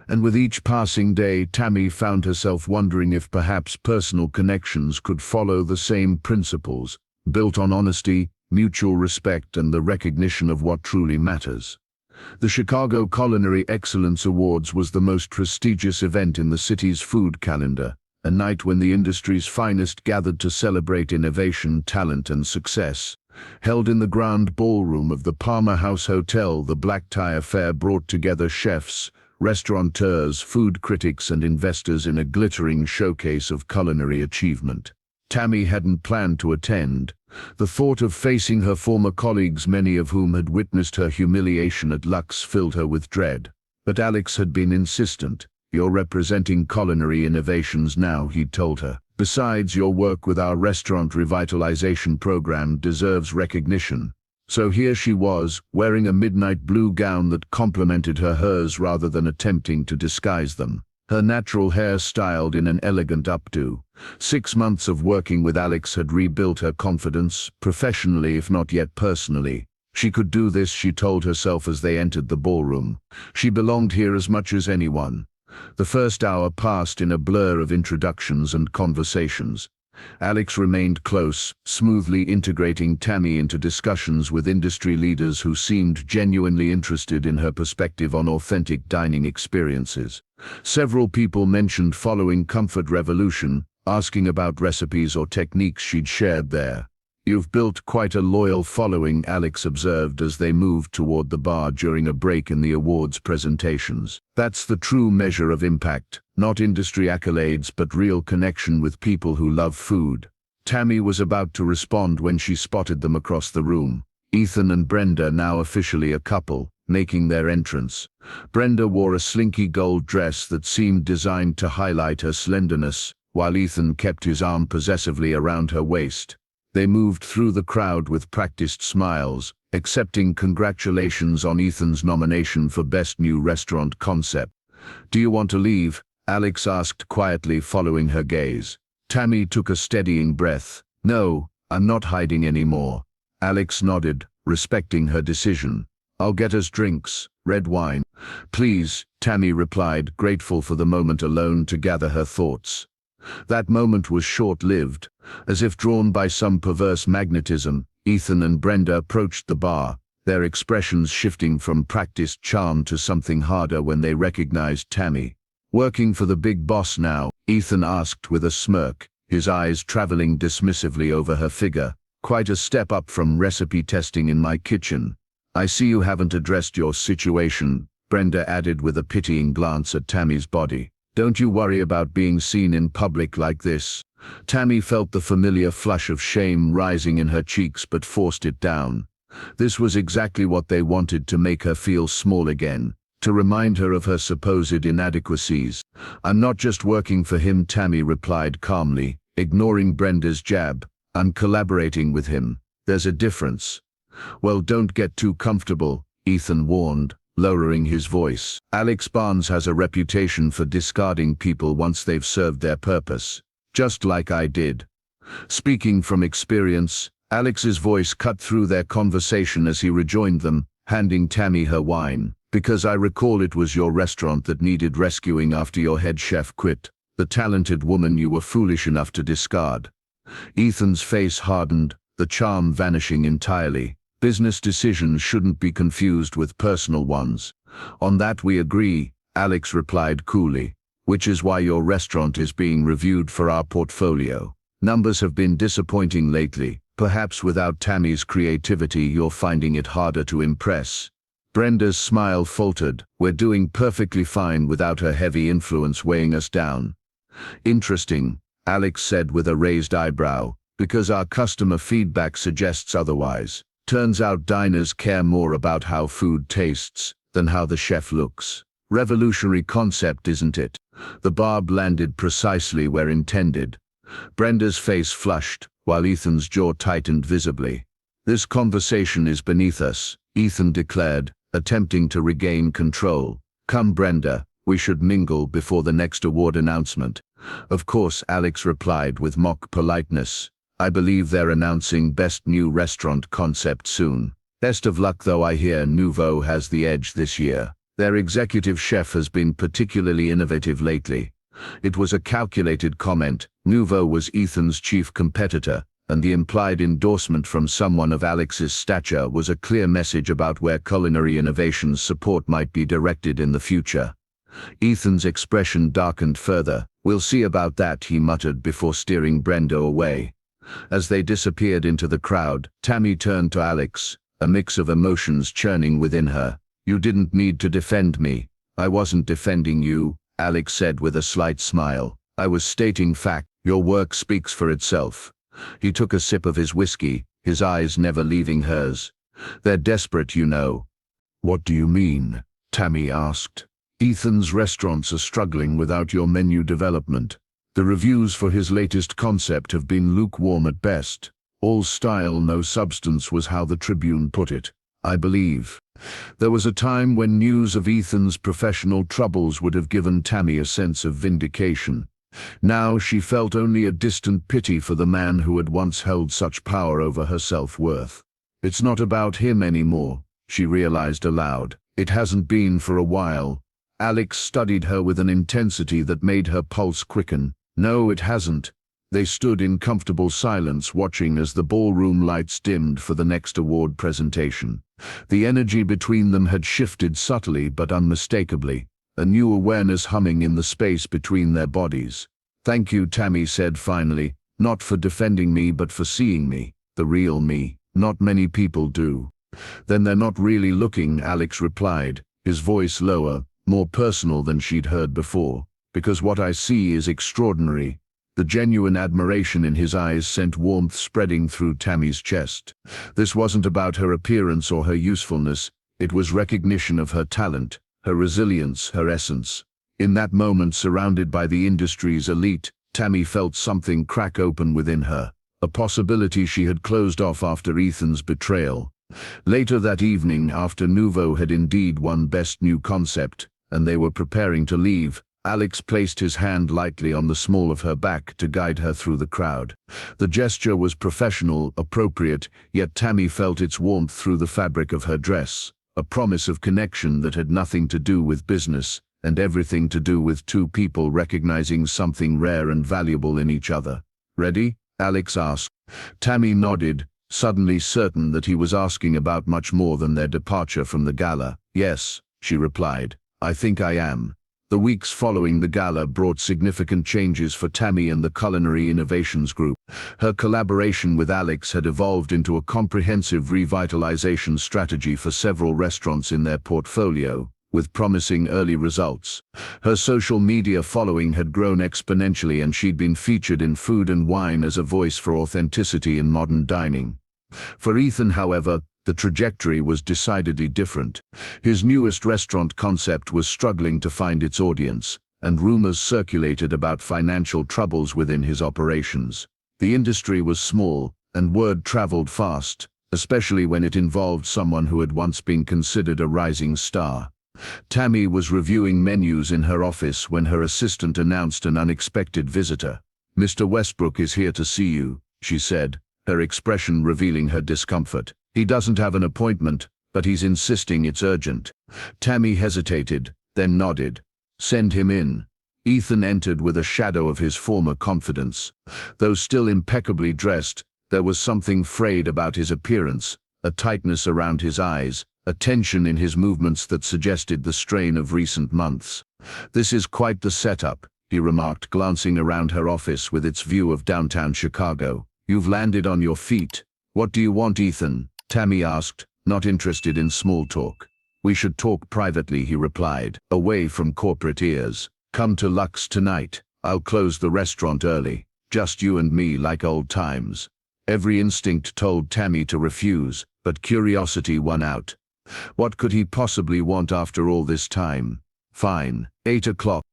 A: And with each passing day, Tammy found herself wondering if perhaps personal connections could follow the same principles, built on honesty, mutual respect, and the recognition of what truly matters. The Chicago Culinary Excellence Awards was the most prestigious event in the city's food calendar, a night when the industry's finest gathered to celebrate innovation, talent, and success. Held in the grand ballroom of the Palmer House Hotel, the black tie affair brought together chefs, restaurateurs, food critics, and investors in a glittering showcase of culinary achievement. Tammy hadn't planned to attend. The thought of facing her former colleagues, many of whom had witnessed her humiliation at Lux, filled her with dread. But Alex had been insistent. "You're representing culinary innovations now," he'd told her. "Besides, your work with our restaurant revitalization program deserves recognition." So here she was, wearing a midnight blue gown that complemented hers rather than attempting to disguise them. Her natural hair styled in an elegant updo. 6 months of working with Alex had rebuilt her confidence, professionally if not yet personally. She could do this, she told herself as they entered the ballroom. She belonged here as much as anyone. The first hour passed in a blur of introductions and conversations. Alex remained close, smoothly integrating Tammy into discussions with industry leaders who seemed genuinely interested in her perspective on authentic dining experiences. Several people mentioned following Comfort Revolution, asking about recipes or techniques she'd shared there. "You've built quite a loyal following," Alex observed as they moved toward the bar during a break in the awards presentations. "That's the true measure of impact, not industry accolades but real connection with people who love food." Tammy was about to respond when she spotted them across the room. Ethan and Brenda, now officially a couple, making their entrance. Brenda wore a slinky gold dress that seemed designed to highlight her slenderness, while Ethan kept his arm possessively around her waist. They moved through the crowd with practiced smiles, accepting congratulations on Ethan's nomination for Best New Restaurant Concept. "Do you want to leave?" Alex asked quietly, following her gaze. Tammy took a steadying breath. "No, I'm not hiding anymore." Alex nodded, respecting her decision. "I'll get us drinks, red wine." "Please," Tammy replied, grateful for the moment alone to gather her thoughts. That moment was short-lived. As if drawn by some perverse magnetism, Ethan and Brenda approached the bar, their expressions shifting from practiced charm to something harder when they recognized Tammy. "Working for the big boss now?" Ethan asked with a smirk, his eyes traveling dismissively over her figure. "Quite a step up from recipe testing in my kitchen." "I see you haven't addressed your situation," Brenda added with a pitying glance at Tammy's body. "Don't you worry about being seen in public like this." Tammy felt the familiar flush of shame rising in her cheeks but forced it down. This was exactly what they wanted, to make her feel small again, to remind her of her supposed inadequacies. "I'm not just working for him," Tammy replied calmly, ignoring Brenda's jab. "I'm collaborating with him. There's a difference." "Well, don't get too comfortable," Ethan warned, lowering his voice. "Alex Barnes has a reputation for discarding people once they've served their purpose. Just like I did." Speaking from experience, Alex's voice cut through their conversation as he rejoined them, handing Tammy her wine. Because I recall it was your restaurant that needed rescuing after your head chef quit, the talented woman you were foolish enough to discard. Ethan's face hardened, the charm vanishing entirely. Business decisions shouldn't be confused with personal ones. On that we agree, Alex replied coolly, which is why your restaurant is being reviewed for our portfolio. Numbers have been disappointing lately. Perhaps without Tammy's creativity you're finding it harder to impress. Brenda's smile faltered. We're doing perfectly fine without her heavy influence weighing us down. Interesting, Alex said with a raised eyebrow, because our customer feedback suggests otherwise. Turns out diners care more about how food tastes than how the chef looks. Revolutionary concept, isn't it? The barb landed precisely where intended. Brenda's face flushed, while Ethan's jaw tightened visibly. This conversation is beneath us, Ethan declared, attempting to regain control. Come Brenda, we should mingle before the next award announcement. Of course, Alex replied with mock politeness. I believe they're announcing best new restaurant concept soon. Best of luck though, I hear Nouveau has the edge this year. Their executive chef has been particularly innovative lately. It was a calculated comment. Nouveau was Ethan's chief competitor, and the implied endorsement from someone of Alex's stature was a clear message about where culinary innovation's support might be directed in the future. Ethan's expression darkened further. We'll see about that, he muttered before steering Brenda away. As they disappeared into the crowd, Tammy turned to Alex, a mix of emotions churning within her. You didn't need to defend me. I wasn't defending you, Alex said with a slight smile. I was stating fact. Your work speaks for itself. He took a sip of his whiskey, his eyes never leaving hers. They're desperate, you know. What do you mean? Tammy asked. Ethan's restaurants are struggling without your menu development. The reviews for his latest concept have been lukewarm at best. All style, no substance was how the Tribune put it, I believe. There was a time when news of Ethan's professional troubles would have given Tammy a sense of vindication. Now she felt only a distant pity for the man who had once held such power over her self-worth. It's not about him anymore, she realized aloud. It hasn't been for a while. Alex studied her with an intensity that made her pulse quicken. No, it hasn't. They stood in comfortable silence, watching as the ballroom lights dimmed for the next award presentation. The energy between them had shifted subtly but unmistakably, a new awareness humming in the space between their bodies. Thank you, Tammy said finally, not for defending me but for seeing me, the real me. Not many people do. Then they're not really looking, Alex replied, his voice lower, more personal than she'd heard before. Because what I see is extraordinary. The genuine admiration in his eyes sent warmth spreading through Tammy's chest. This wasn't about her appearance or her usefulness, it was recognition of her talent, her resilience, her essence. In that moment, surrounded by the industry's elite, Tammy felt something crack open within her, a possibility she had closed off after Ethan's betrayal. Later that evening, after Nouveau had indeed won Best New Concept, and they were preparing to leave, Alex placed his hand lightly on the small of her back to guide her through the crowd. The gesture was professional, appropriate, yet Tammy felt its warmth through the fabric of her dress, a promise of connection that had nothing to do with business, and everything to do with two people recognizing something rare and valuable in each other. Ready? Alex asked. Tammy nodded, suddenly certain that he was asking about much more than their departure from the gala. Yes, she replied. I think I am. The weeks following the gala brought significant changes for Tammy and the Culinary Innovations Group. Her collaboration with Alex had evolved into a comprehensive revitalization strategy for several restaurants in their portfolio, with promising early results. Her social media following had grown exponentially, and she'd been featured in Food and Wine as a voice for authenticity in modern dining. For Ethan, however, the trajectory was decidedly different. His newest restaurant concept was struggling to find its audience, and rumors circulated about financial troubles within his operations. The industry was small, and word traveled fast, especially when it involved someone who had once been considered a rising star. Tammy was reviewing menus in her office when her assistant announced an unexpected visitor. "Mr. Westbrook is here to see you," she said, her expression revealing her discomfort. "He doesn't have an appointment, but he's insisting it's urgent." Tammy hesitated, then nodded. "Send him in." Ethan entered with a shadow of his former confidence. Though still impeccably dressed, there was something frayed about his appearance, a tightness around his eyes, a tension in his movements that suggested the strain of recent months. "This is quite the setup," he remarked, glancing around her office with its view of downtown Chicago. "You've landed on your feet." "What do you want, Ethan?" Tammy asked, not interested in small talk. "We should talk privately," he replied, away from corporate ears. "Come to Lux tonight. I'll close the restaurant early. Just you and me like old times." Every instinct told Tammy to refuse, but curiosity won out. What could he possibly want after all this time? Fine. 8 o'clock.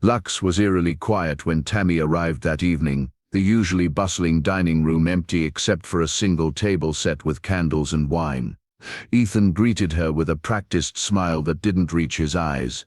A: Lux was eerily quiet when Tammy arrived that evening, the usually bustling dining room empty except for a single table set with candles and wine. Ethan greeted her with a practiced smile that didn't reach his eyes.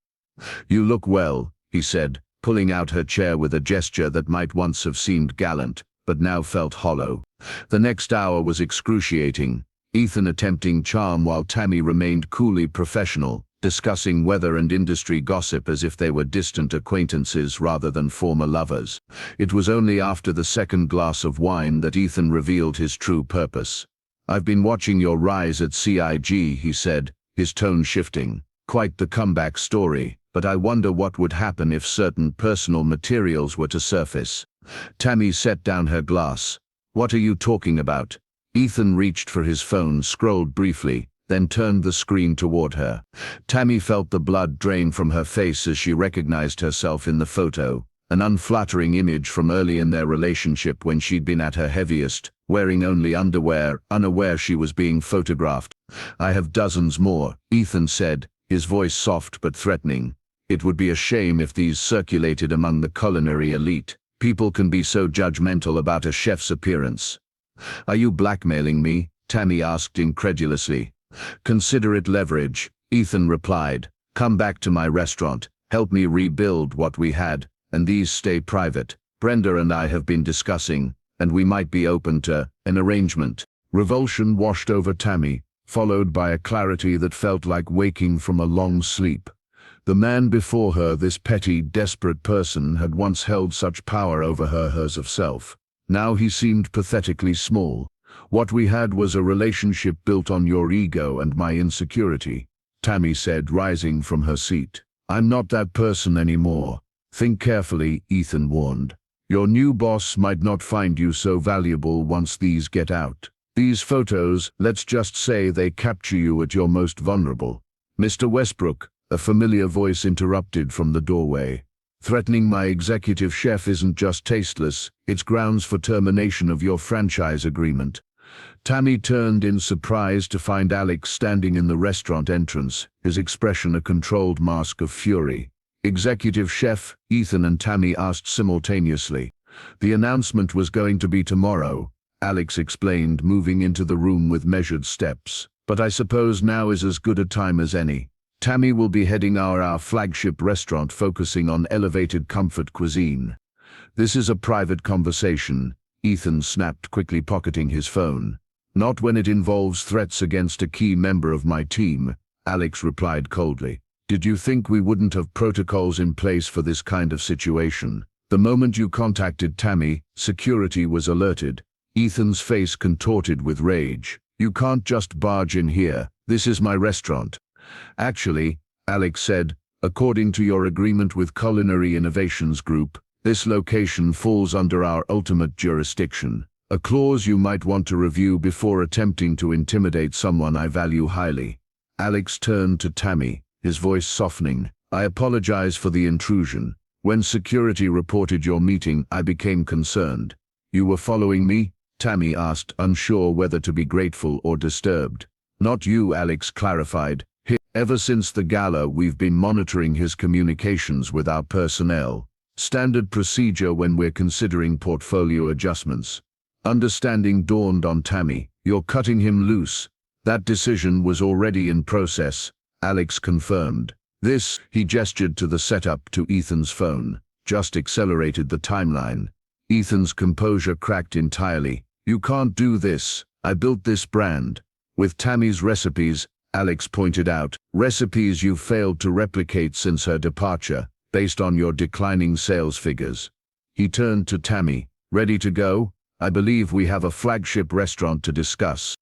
A: "You look well," he said, pulling out her chair with a gesture that might once have seemed gallant, but now felt hollow. The next hour was excruciating, Ethan attempting charm while Tammy remained coolly professional, discussing weather and industry gossip as if they were distant acquaintances rather than former lovers. It was only after the second glass of wine that Ethan revealed his true purpose. "I've been watching your rise at CIG," he said, his tone shifting. "Quite the comeback story, but I wonder what would happen if certain personal materials were to surface." Tammy set down her glass. "What are you talking about?" Ethan reached for his phone, scrolled briefly, then turned the screen toward her. Tammy felt the blood drain from her face as she recognized herself in the photo, an unflattering image from early in their relationship when she'd been at her heaviest, wearing only underwear, unaware she was being photographed. "I have dozens more," Ethan said, his voice soft but threatening. "It would be a shame if these circulated among the culinary elite. People can be so judgmental about a chef's appearance." "Are you blackmailing me?" Tammy asked incredulously. "Consider it leverage," Ethan replied. "Come back to my restaurant, help me rebuild what we had, and these stay private. Brenda and I have been discussing, and we might be open to an arrangement." Revulsion washed over Tammy, followed by a clarity that felt like waking from a long sleep. The man before her, this petty, desperate person, had once held such power over her of self. Now he seemed pathetically small. "What we had was a relationship built on your ego and my insecurity," Tammy said, rising from her seat. "I'm not that person anymore." "Think carefully," Ethan warned. "Your new boss might not find you so valuable once these get out. These photos, let's just say they capture you at your most vulnerable." "Mr. Westbrook," a familiar voice interrupted from the doorway. "Threatening my executive chef isn't just tasteless, it's grounds for termination of your franchise agreement." Tammy turned in surprise to find Alex standing in the restaurant entrance, his expression a controlled mask of fury. "Executive chef?" Ethan and Tammy asked simultaneously. "The announcement was going to be tomorrow," Alex explained, moving into the room with measured steps. "But I suppose now is as good a time as any. Tammy will be heading our flagship restaurant focusing on elevated comfort cuisine." "This is a private conversation," Ethan snapped, quickly pocketing his phone. "Not when it involves threats against a key member of my team," Alex replied coldly. "Did you think we wouldn't have protocols in place for this kind of situation? The moment you contacted Tammy, security was alerted." Ethan's face contorted with rage. "You can't just barge in here. This is my restaurant." "Actually," Alex said, "according to your agreement with Culinary Innovations Group, this location falls under our ultimate jurisdiction, a clause you might want to review before attempting to intimidate someone I value highly." Alex turned to Tammy, his voice softening. "I apologize for the intrusion. When security reported your meeting, I became concerned." "You were following me?" Tammy asked, unsure whether to be grateful or disturbed. "Not you," Alex clarified. "Ever since the gala, we've been monitoring his communications with our personnel. Standard procedure when we're considering portfolio adjustments." Understanding dawned on Tammy. "You're cutting him loose." "That decision was already in process," Alex confirmed. "This," he gestured to the setup to Ethan's phone, "just accelerated the timeline." Ethan's composure cracked entirely. "You can't do this. I built this brand. With Tammy's recipes," Alex pointed out. Recipes you've failed to replicate since her departure, based on your declining sales figures. He turned to Tammy. Ready to go? I believe we have a flagship restaurant to discuss.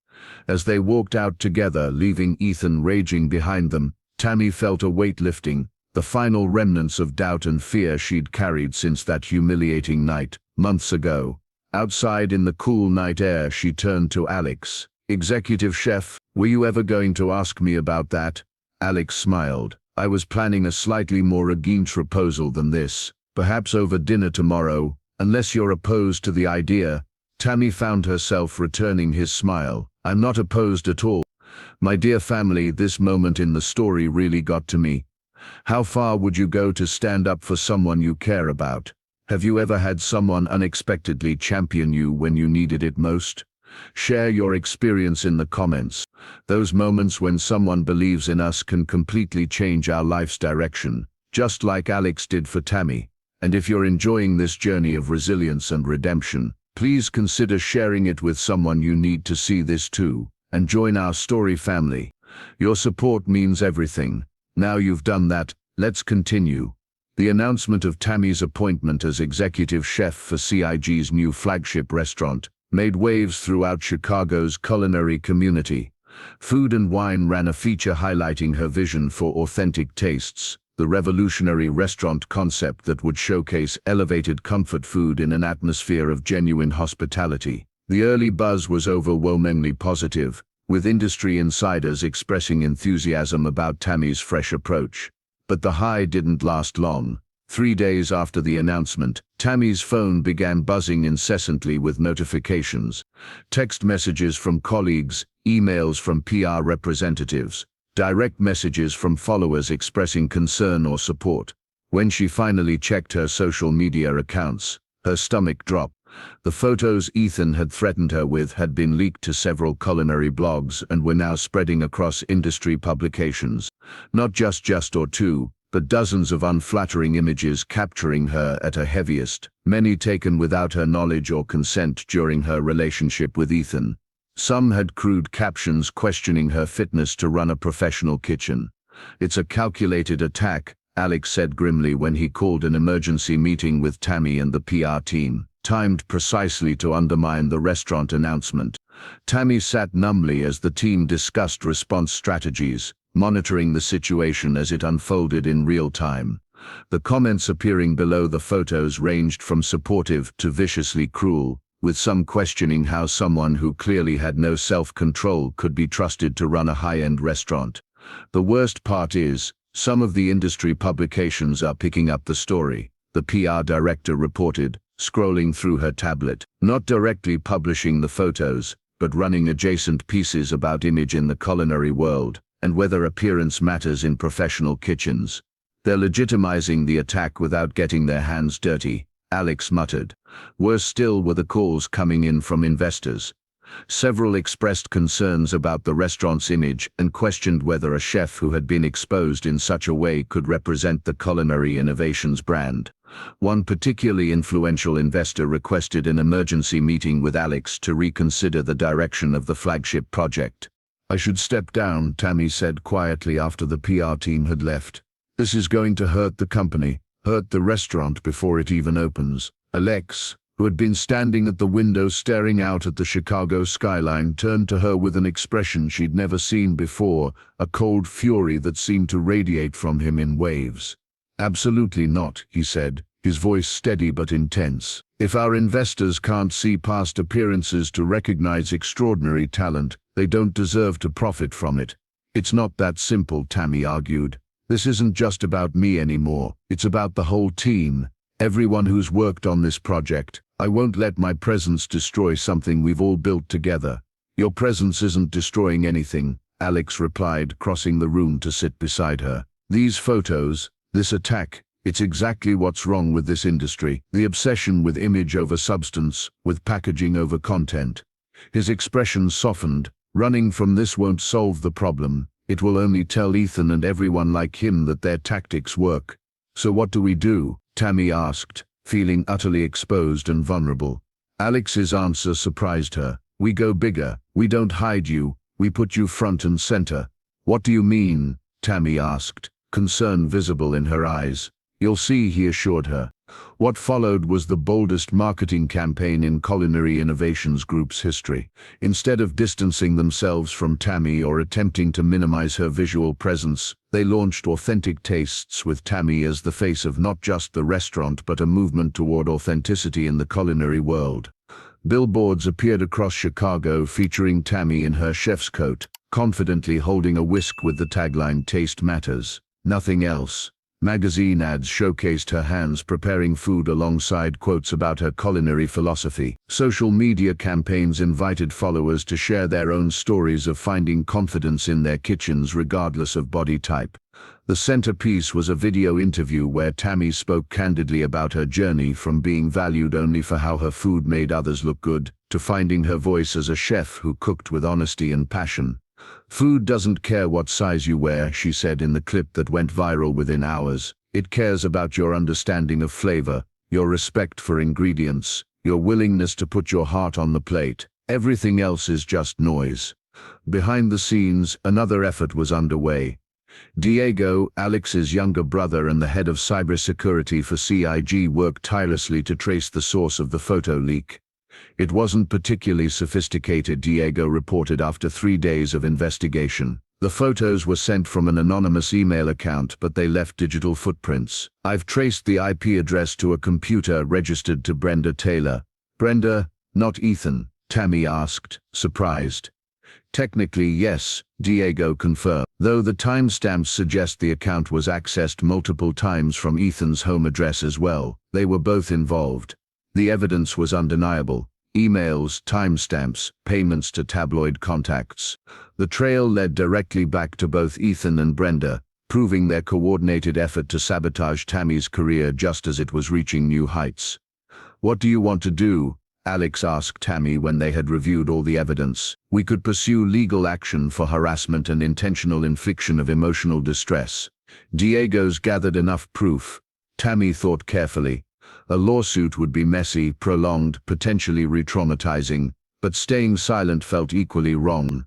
A: As they walked out together, leaving Ethan raging behind them, Tammy felt a weight lifting, the final remnants of doubt and fear she'd carried since that humiliating night, months ago. Outside in the cool night air, she turned to Alex. Executive Chef, were you ever going to ask me about that? Alex smiled. I was planning a slightly more arrogant proposal than this, perhaps over dinner tomorrow, unless you're opposed to the idea. Tammy found herself returning his smile. I'm not opposed at all. My dear family, this moment in the story really got to me. How far would you go to stand up for someone you care about? Have you ever had someone unexpectedly champion you when you needed it most? Share your experience in the comments. Those moments when someone believes in us can completely change our life's direction, just like Alex did for Tammy. And if you're enjoying this journey of resilience and redemption, please consider sharing it with someone you need to see this too, and join our story family. Your support means everything. Now you've done that, let's continue. The announcement of Tammy's appointment as executive chef for CIG's new flagship restaurant made waves throughout Chicago's culinary community. Food and Wine ran a feature highlighting her vision for authentic tastes, the revolutionary restaurant concept that would showcase elevated comfort food in an atmosphere of genuine hospitality. The early buzz was overwhelmingly positive, with industry insiders expressing enthusiasm about Tammy's fresh approach. But the high didn't last long. 3 days after the announcement, Tammy's phone began buzzing incessantly with notifications, text messages from colleagues, emails from PR representatives, direct messages from followers expressing concern or support. When she finally checked her social media accounts, her stomach dropped. The photos Ethan had threatened her with had been leaked to several culinary blogs and were now spreading across industry publications. Not just or two, but dozens of unflattering images capturing her at her heaviest, many taken without her knowledge or consent during her relationship with Ethan. Some had crude captions questioning her fitness to run a professional kitchen. It's a calculated attack, Alex said grimly when he called an emergency meeting with Tammy and the PR team, timed precisely to undermine the restaurant announcement. Tammy sat numbly as the team discussed response strategies, monitoring the situation as it unfolded in real time. The comments appearing below the photos ranged from supportive to viciously cruel, with some questioning how someone who clearly had no self-control could be trusted to run a high-end restaurant. The worst part is, some of the industry publications are picking up the story, the PR director reported, scrolling through her tablet, not directly publishing the photos, but running adjacent pieces about image in the culinary world, and whether appearance matters in professional kitchens. They're legitimizing the attack without getting their hands dirty, Alex muttered. Worse still were the calls coming in from investors. Several expressed concerns about the restaurant's image and questioned whether a chef who had been exposed in such a way could represent the Culinary Innovations brand. One particularly influential investor requested an emergency meeting with Alex to reconsider the direction of the flagship project. I should step down, Tammy said quietly after the PR team had left. This is going to hurt the company, hurt the restaurant before it even opens. Alex, who had been standing at the window staring out at the Chicago skyline, turned to her with an expression she'd never seen before, a cold fury that seemed to radiate from him in waves. Absolutely not, he said, his voice steady but intense. If our investors can't see past appearances to recognize extraordinary talent, they don't deserve to profit from it. It's not that simple, Tammy argued. This isn't just about me anymore, it's about the whole team, everyone who's worked on this project. I won't let my presence destroy something we've all built together. Your presence isn't destroying anything, Alex replied, crossing the room to sit beside her. These photos, this attack, it's exactly what's wrong with this industry. The obsession with image over substance, with packaging over content. His expression softened. Running from this won't solve the problem. It will only tell Ethan and everyone like him that their tactics work. So what do we do? Tammy asked, feeling utterly exposed and vulnerable. Alex's answer surprised her. We go bigger. We don't hide you. We put you front and center. What do you mean? Tammy asked, concern visible in her eyes. You'll see, he assured her. What followed was the boldest marketing campaign in Culinary Innovations Group's history. Instead of distancing themselves from Tammy or attempting to minimize her visual presence, they launched Authentic Tastes with Tammy as the face of not just the restaurant but a movement toward authenticity in the culinary world. Billboards appeared across Chicago featuring Tammy in her chef's coat, confidently holding a whisk with the tagline "Taste Matters, Nothing Else." Magazine ads showcased her hands preparing food alongside quotes about her culinary philosophy. Social media campaigns invited followers to share their own stories of finding confidence in their kitchens regardless of body type. The centerpiece was a video interview where Tammy spoke candidly about her journey from being valued only for how her food made others look good, to finding her voice as a chef who cooked with honesty and passion. "Food doesn't care what size you wear," she said in the clip that went viral within hours. "It cares about your understanding of flavor, your respect for ingredients, your willingness to put your heart on the plate. Everything else is just noise." Behind the scenes, another effort was underway. Diego, Alex's younger brother and the head of cybersecurity for CIG, worked tirelessly to trace the source of the photo leak. "It wasn't particularly sophisticated," Diego reported after 3 days of investigation. "The photos were sent from an anonymous email account, but they left digital footprints. I've traced the IP address to a computer registered to Brenda Taylor." "Brenda, not Ethan?" Tammy asked, surprised. "Technically, yes," Diego confirmed, though the timestamps suggest the account was accessed multiple times from Ethan's home address as well. They were both involved. The evidence was undeniable. Emails, timestamps, payments to tabloid contacts. The trail led directly back to both Ethan and Brenda, proving their coordinated effort to sabotage Tammy's career just as it was reaching new heights. "What do you want to do?" Alex asked Tammy when they had reviewed all the evidence. "We could pursue legal action for harassment and intentional infliction of emotional distress." Diego's gathered enough proof. Tammy thought carefully. A lawsuit would be messy, prolonged, potentially re-traumatizing, but staying silent felt equally wrong.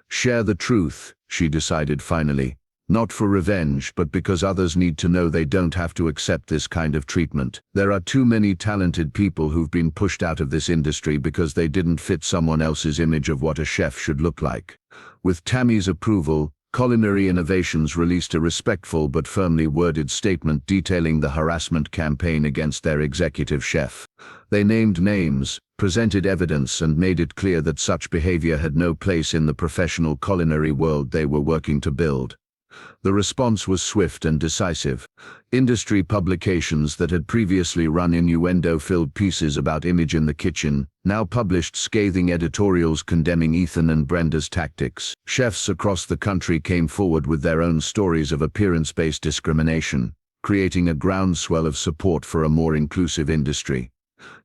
A: "Share the truth," she decided finally. "Not for revenge, but because others need to know they don't have to accept this kind of treatment. There are too many talented people who've been pushed out of this industry because they didn't fit someone else's image of what a chef should look like." With Tammy's approval, Culinary Innovations released a respectful but firmly worded statement detailing the harassment campaign against their executive chef. They named names, presented evidence, and made it clear that such behavior had no place in the professional culinary world they were working to build. The response was swift and decisive. Industry publications that had previously run innuendo-filled pieces about image in the kitchen now published scathing editorials condemning Ethan and Brenda's tactics. Chefs across the country came forward with their own stories of appearance-based discrimination, creating a groundswell of support for a more inclusive industry.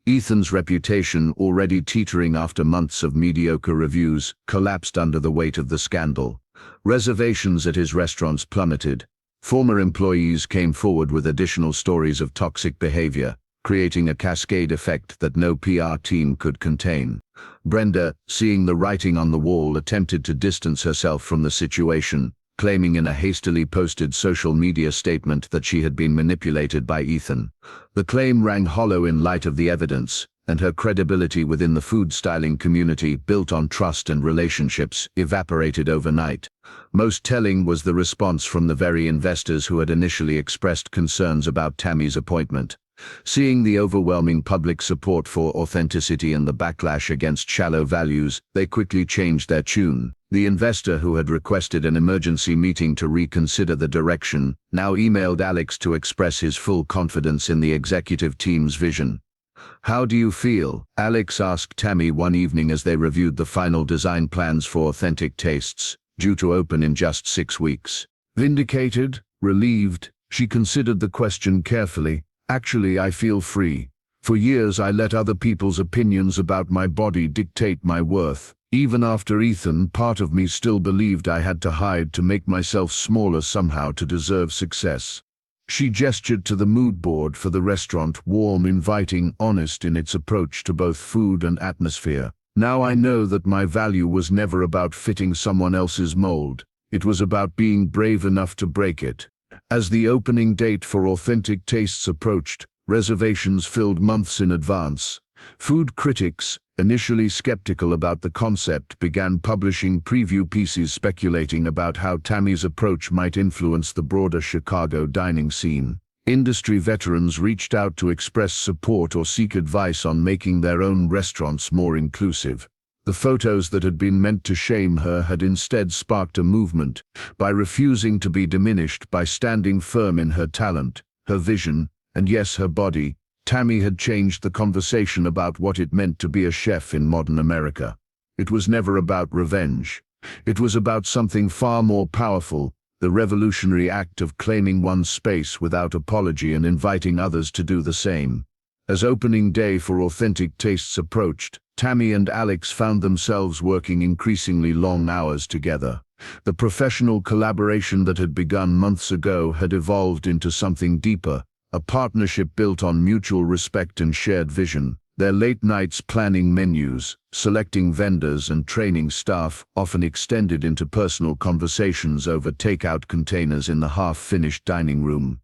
A: Ethan's reputation, already teetering after months of mediocre reviews, collapsed under the weight of the scandal. Reservations at his restaurants plummeted. Former employees came forward with additional stories of toxic behavior, creating a cascade effect that no PR team could contain. Brenda, seeing the writing on the wall, attempted to distance herself from the situation, claiming in a hastily posted social media statement that she had been manipulated by Ethan. The claim rang hollow in light of the evidence, and her credibility within the food styling community, built on trust and relationships, evaporated overnight. Most telling was the response from the very investors who had initially expressed concerns about Tammy's appointment. Seeing the overwhelming public support for authenticity and the backlash against shallow values, they quickly changed their tune. The investor who had requested an emergency meeting to reconsider the direction now emailed Alex to express his full confidence in the executive team's vision. "How do you feel?" Alex asked Tammy one evening as they reviewed the final design plans for Authentic Tastes, due to open in just 6 weeks. Vindicated, relieved, she considered the question carefully. "Actually, I feel free. For years I let other people's opinions about my body dictate my worth. Even after Ethan, part of me still believed I had to hide to make myself smaller somehow to deserve success." She gestured to the mood board for the restaurant, warm, inviting, honest in its approach to both food and atmosphere. "Now I know that my value was never about fitting someone else's mold. It was about being brave enough to break it. As the opening date for Authentic Tastes approached, reservations filled months in advance. Food critics, initially skeptical about the concept, began publishing preview pieces speculating about how Tammy's approach might influence the broader Chicago dining scene. Industry veterans reached out to express support or seek advice on making their own restaurants more inclusive. The photos that had been meant to shame her had instead sparked a movement. By refusing to be diminished, by standing firm in her talent, her vision, and yes, her body, Tammy had changed the conversation about what it meant to be a chef in modern America. It was never about revenge. It was about something far more powerful, the revolutionary act of claiming one's space without apology and inviting others to do the same. As opening day for Authentic Tastes approached, Tammy and Alex found themselves working increasingly long hours together. The professional collaboration that had begun months ago had evolved into something deeper, a partnership built on mutual respect and shared vision. Their late nights planning menus, selecting vendors and training staff often extended into personal conversations over takeout containers in the half-finished dining room.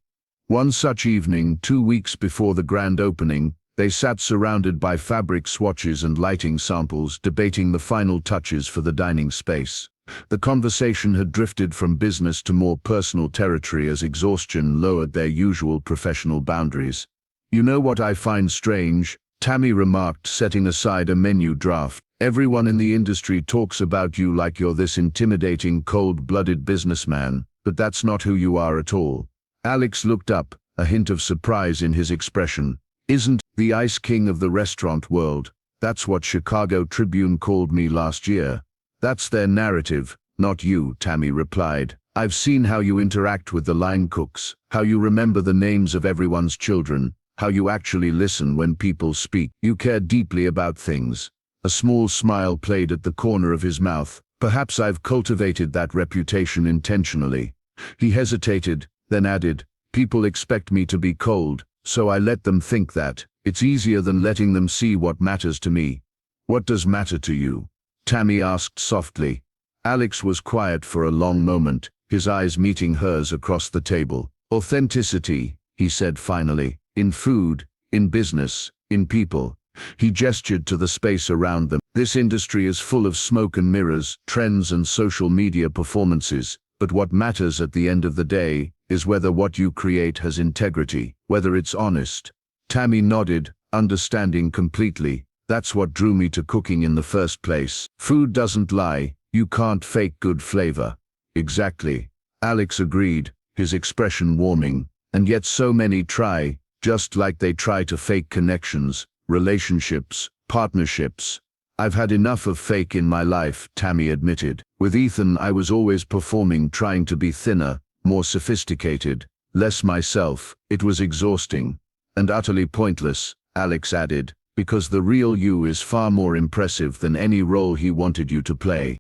A: One such evening, 2 weeks before the grand opening, they sat surrounded by fabric swatches and lighting samples, debating the final touches for the dining space. The conversation had drifted from business to more personal territory as exhaustion lowered their usual professional boundaries. "You know what I find strange?" Tammy remarked, setting aside a menu draft. "Everyone in the industry talks about you like you're this intimidating, cold-blooded businessman, but that's not who you are at all." Alex looked up, a hint of surprise in his expression. "Isn't the Ice King of the restaurant world? That's what Chicago Tribune called me last year." "That's their narrative, not you," Tammy replied. "I've seen how you interact with the line cooks, how you remember the names of everyone's children, how you actually listen when people speak. You care deeply about things." A small smile played at the corner of his mouth. "Perhaps I've cultivated that reputation intentionally." He hesitated, then added, "People expect me to be cold, so I let them think that. It's easier than letting them see what matters to me." "What does matter to you?" Tammy asked softly. Alex was quiet for a long moment, his eyes meeting hers across the table. "Authenticity," he said finally, "in food, in business, in people." He gestured to the space around them. "This industry is full of smoke and mirrors, trends and social media performances, but what matters at the end of the day is whether what you create has integrity, whether it's honest." Tammy nodded, understanding completely. "That's what drew me to cooking in the first place. Food doesn't lie, you can't fake good flavor." "Exactly," Alex agreed, his expression warming. "And yet so many try, just like they try to fake connections, relationships, partnerships." "I've had enough of fake in my life," Tammy admitted. "With Ethan, I was always performing, trying to be thinner, more sophisticated, less myself. It was exhausting. And utterly pointless," Alex added, "because the real you is far more impressive than any role he wanted you to play."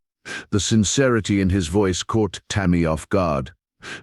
A: The sincerity in his voice caught Tammy off guard.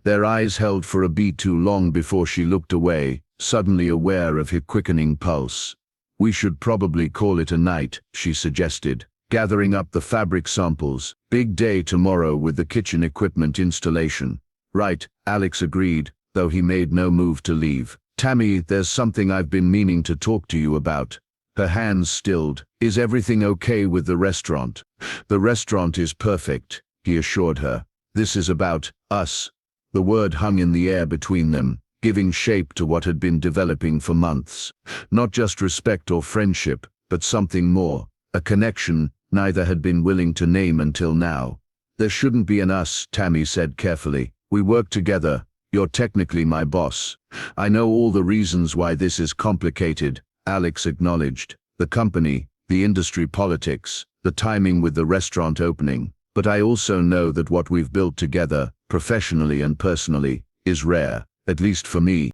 A: Their eyes held for a beat too long before she looked away, suddenly aware of his quickening pulse. "We should probably call it a night," she suggested, gathering up the fabric samples. "Big day tomorrow with the kitchen equipment installation." "Right," Alex agreed, though he made no move to leave. "Tammy, there's something I've been meaning to talk to you about." Her hands stilled. "Is everything okay with the restaurant?" "The restaurant is perfect," he assured her. "This is about us." The word hung in the air between them, giving shape to what had been developing for months. Not just respect or friendship, but something more, a connection neither had been willing to name until now. "There shouldn't be an us," Tammy said carefully. "We work together. You're technically my boss." "I know all the reasons why this is complicated," Alex acknowledged. "The company, the industry politics, the timing with the restaurant opening. But I also know that what we've built together, professionally and personally, is rare, at least for me."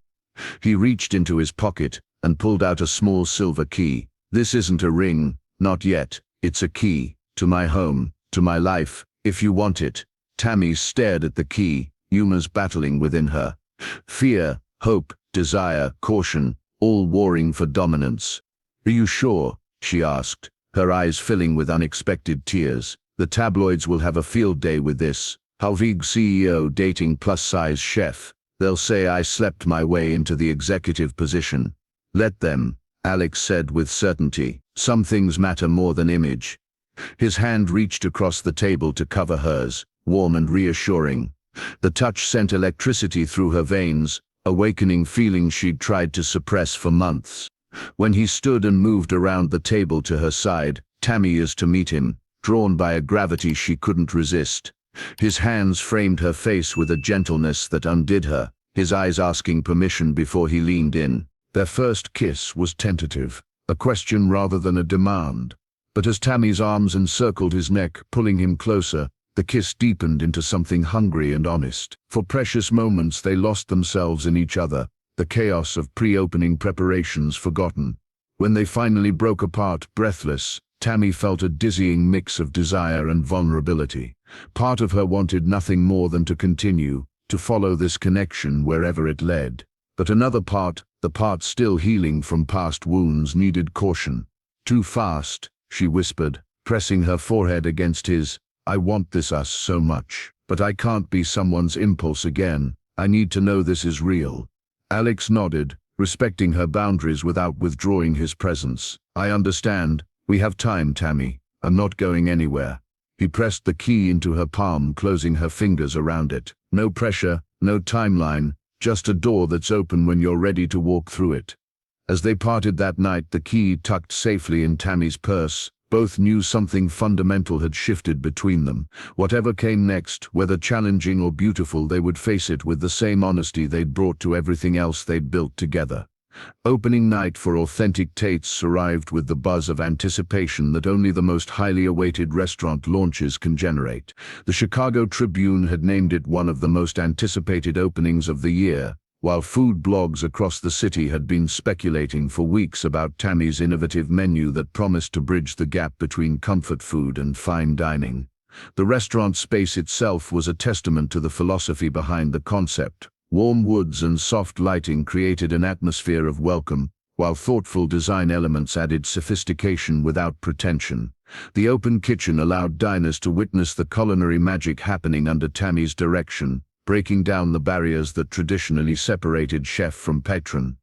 A: He reached into his pocket and pulled out a small silver key. "This isn't a ring, not yet. It's a key, to my home, to my life, if you want it." Tammy stared at the key, humors battling within her. Fear, hope, desire, caution, all warring for dominance. "Are you sure?" she asked, her eyes filling with unexpected tears. "The tabloids will have a field day with this. Halvig CEO dating plus-size chef. They'll say I slept my way into the executive position. Let them, Alex said with certainty. Some things matter more than image. His hand reached across the table to cover hers, warm and reassuring. The touch sent electricity through her veins, awakening feelings she'd tried to suppress for months. When he stood and moved around the table to her side, Tammy is to meet him, drawn by a gravity she couldn't resist. His hands framed her face with a gentleness that undid her, his eyes asking permission before he leaned in. Their first kiss was tentative, a question rather than a demand. But as Tammy's arms encircled his neck, pulling him closer, the kiss deepened into something hungry and honest. For precious moments they lost themselves in each other, the chaos of pre-opening preparations forgotten. When they finally broke apart, breathless, Tammy felt a dizzying mix of desire and vulnerability. Part of her wanted nothing more than to continue, to follow this connection wherever it led. But another part, the part still healing from past wounds, needed caution. Too fast, she whispered, pressing her forehead against his. I want this us so much, but I can't be someone's impulse again. I need to know this is real. Alex nodded, respecting her boundaries without withdrawing his presence. I understand. We have time, Tammy. I'm not going anywhere. He pressed the key into her palm, closing her fingers around it. No pressure, no timeline, just a door that's open when you're ready to walk through it. As they parted that night, the key tucked safely in Tammy's purse, both knew something fundamental had shifted between them. Whatever came next, whether challenging or beautiful, they would face it with the same honesty they'd brought to everything else they'd built together. Opening night for Authentic Tastes arrived with the buzz of anticipation that only the most highly awaited restaurant launches can generate. The Chicago Tribune had named it one of the most anticipated openings of the year, while food blogs across the city had been speculating for weeks about Tammy's innovative menu that promised to bridge the gap between comfort food and fine dining. The restaurant space itself was a testament to the philosophy behind the concept. Warm woods and soft lighting created an atmosphere of welcome, while thoughtful design elements added sophistication without pretension. The open kitchen allowed diners to witness the culinary magic happening under Tammy's direction, breaking down the barriers that traditionally separated chef from patron.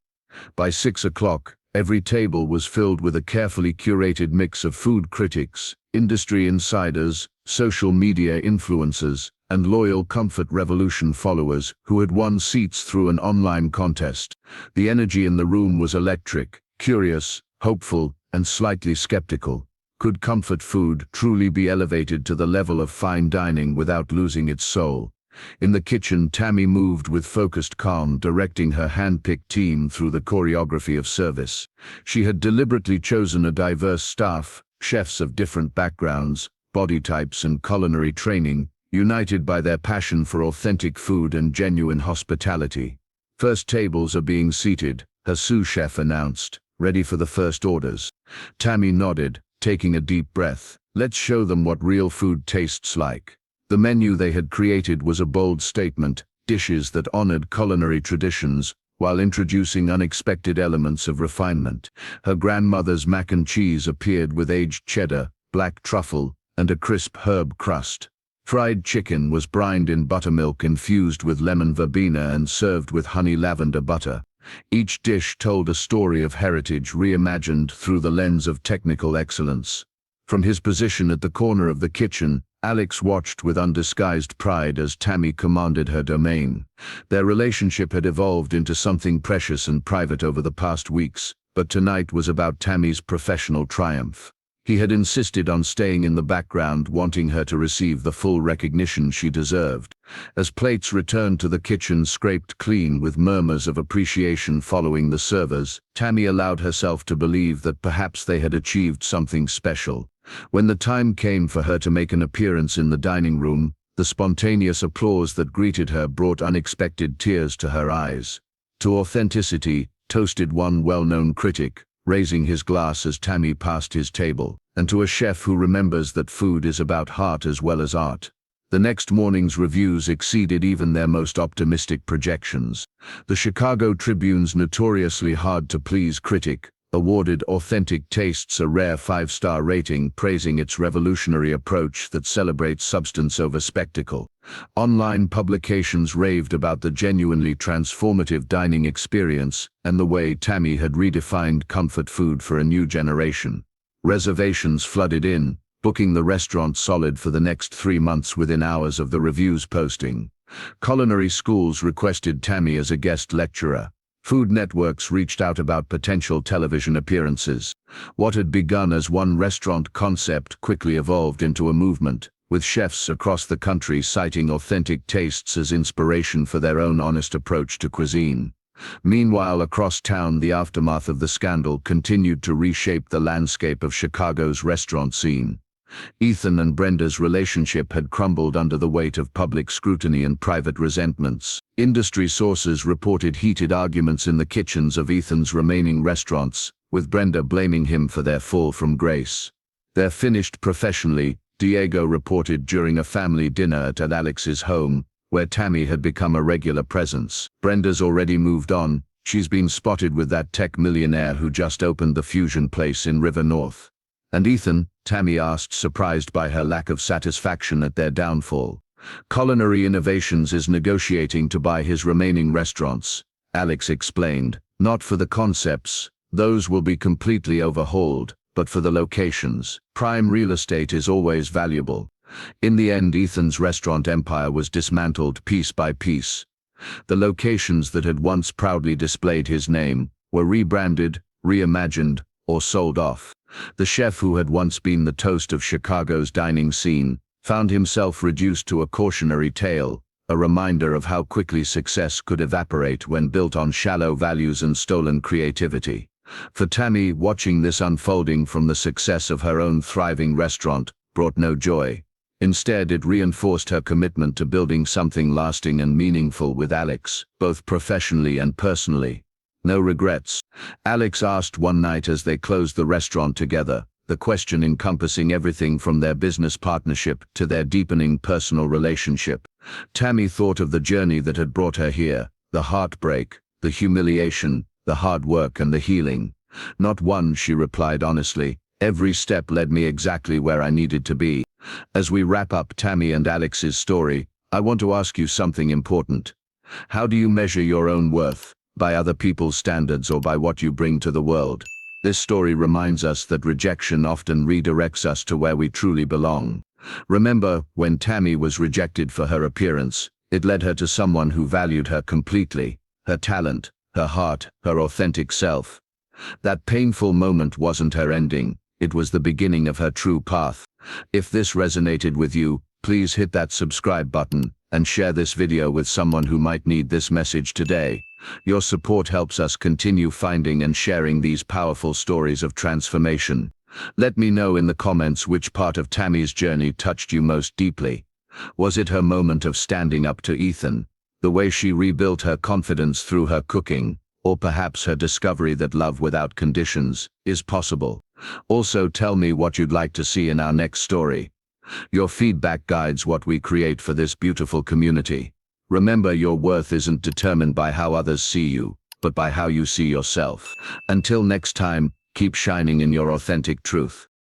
A: By 6 o'clock, every table was filled with a carefully curated mix of food critics, industry insiders, social media influencers, and loyal Comfort Revolution followers who had won seats through an online contest. The energy in the room was electric, curious, hopeful, and slightly skeptical. Could comfort food truly be elevated to the level of fine dining without losing its soul? In the kitchen, Tammy moved with focused calm, directing her hand-picked team through the choreography of service. She had deliberately chosen a diverse staff, chefs of different backgrounds, body types, and culinary training, united by their passion for authentic food and genuine hospitality. First tables are being seated, her sous chef announced, ready for the first orders. Tammy nodded, taking a deep breath. Let's show them what real food tastes like. The menu they had created was a bold statement, dishes that honored culinary traditions, while introducing unexpected elements of refinement. Her grandmother's mac and cheese appeared with aged cheddar, black truffle, and a crisp herb crust. Fried chicken was brined in buttermilk infused with lemon verbena and served with honey lavender butter. Each dish told a story of heritage reimagined through the lens of technical excellence. From his position at the corner of the kitchen, Alex watched with undisguised pride as Tammy commanded her domain. Their relationship had evolved into something precious and private over the past weeks, but tonight was about Tammy's professional triumph. He had insisted on staying in the background, wanting her to receive the full recognition she deserved. As plates returned to the kitchen scraped clean with murmurs of appreciation following the servers, Tammy allowed herself to believe that perhaps they had achieved something special. When the time came for her to make an appearance in the dining room, the spontaneous applause that greeted her brought unexpected tears to her eyes. To authenticity, toasted one well-known critic, raising his glass as Tammy passed his table, and to a chef who remembers that food is about heart as well as art. The next morning's reviews exceeded even their most optimistic projections. The Chicago Tribune's notoriously hard-to-please critic, awarded Authentic Tastes a rare 5-star rating, praising its revolutionary approach that celebrates substance over spectacle. Online publications raved about the genuinely transformative dining experience and the way Tammy had redefined comfort food for a new generation. Reservations flooded in, booking the restaurant solid for the next 3 months within hours of the reviews posting. Culinary schools requested Tammy as a guest lecturer. Food networks reached out about potential television appearances. What had begun as one restaurant concept quickly evolved into a movement, with chefs across the country citing Authentic Tastes as inspiration for their own honest approach to cuisine. Meanwhile, across town, the aftermath of the scandal continued to reshape the landscape of Chicago's restaurant scene. Ethan and Brenda's relationship had crumbled under the weight of public scrutiny and private resentments. Industry sources reported heated arguments in the kitchens of Ethan's remaining restaurants, with Brenda blaming him for their fall from grace. "They're finished professionally," Diego reported during a family dinner at Alex's home, where Tammy had become a regular presence. "Brenda's already moved on. She's been spotted with that tech millionaire who just opened the fusion place in River North." "And Ethan?" Tammy asked, surprised by her lack of satisfaction at their downfall. "Culinary Innovations is negotiating to buy his remaining restaurants," Alex explained. "Not for the concepts, those will be completely overhauled, but for the locations. Prime real estate is always valuable." In the end, Ethan's restaurant empire was dismantled piece by piece. The locations that had once proudly displayed his name were rebranded, reimagined, or sold off. The chef who had once been the toast of Chicago's dining scene found himself reduced to a cautionary tale, a reminder of how quickly success could evaporate when built on shallow values and stolen creativity. For Tammy, watching this unfolding from the success of her own thriving restaurant brought no joy. Instead, it reinforced her commitment to building something lasting and meaningful with Alex, both professionally and personally. "No regrets?" Alex asked one night as they closed the restaurant together, the question encompassing everything from their business partnership to their deepening personal relationship. Tammy thought of the journey that had brought her here, the heartbreak, the humiliation, the hard work and the healing. "Not one," she replied honestly. "Every step led me exactly where I needed to be." As we wrap up Tammy and Alex's story, I want to ask you something important. How do you measure your own worth? By other people's standards or by what you bring to the world? This story reminds us that rejection often redirects us to where we truly belong. Remember, when Tammy was rejected for her appearance, it led her to someone who valued her completely, her talent, her heart, her authentic self. That painful moment wasn't her ending, it was the beginning of her true path. If this resonated with you, please hit that subscribe button and share this video with someone who might need this message today. Your support helps us continue finding and sharing these powerful stories of transformation. Let me know in the comments which part of Tammy's journey touched you most deeply. Was it her moment of standing up to Ethan, the way she rebuilt her confidence through her cooking, or perhaps her discovery that love without conditions is possible? Also, tell me what you'd like to see in our next story. Your feedback guides what we create for this beautiful community. Remember, your worth isn't determined by how others see you, but by how you see yourself. Until next time, keep shining in your authentic truth.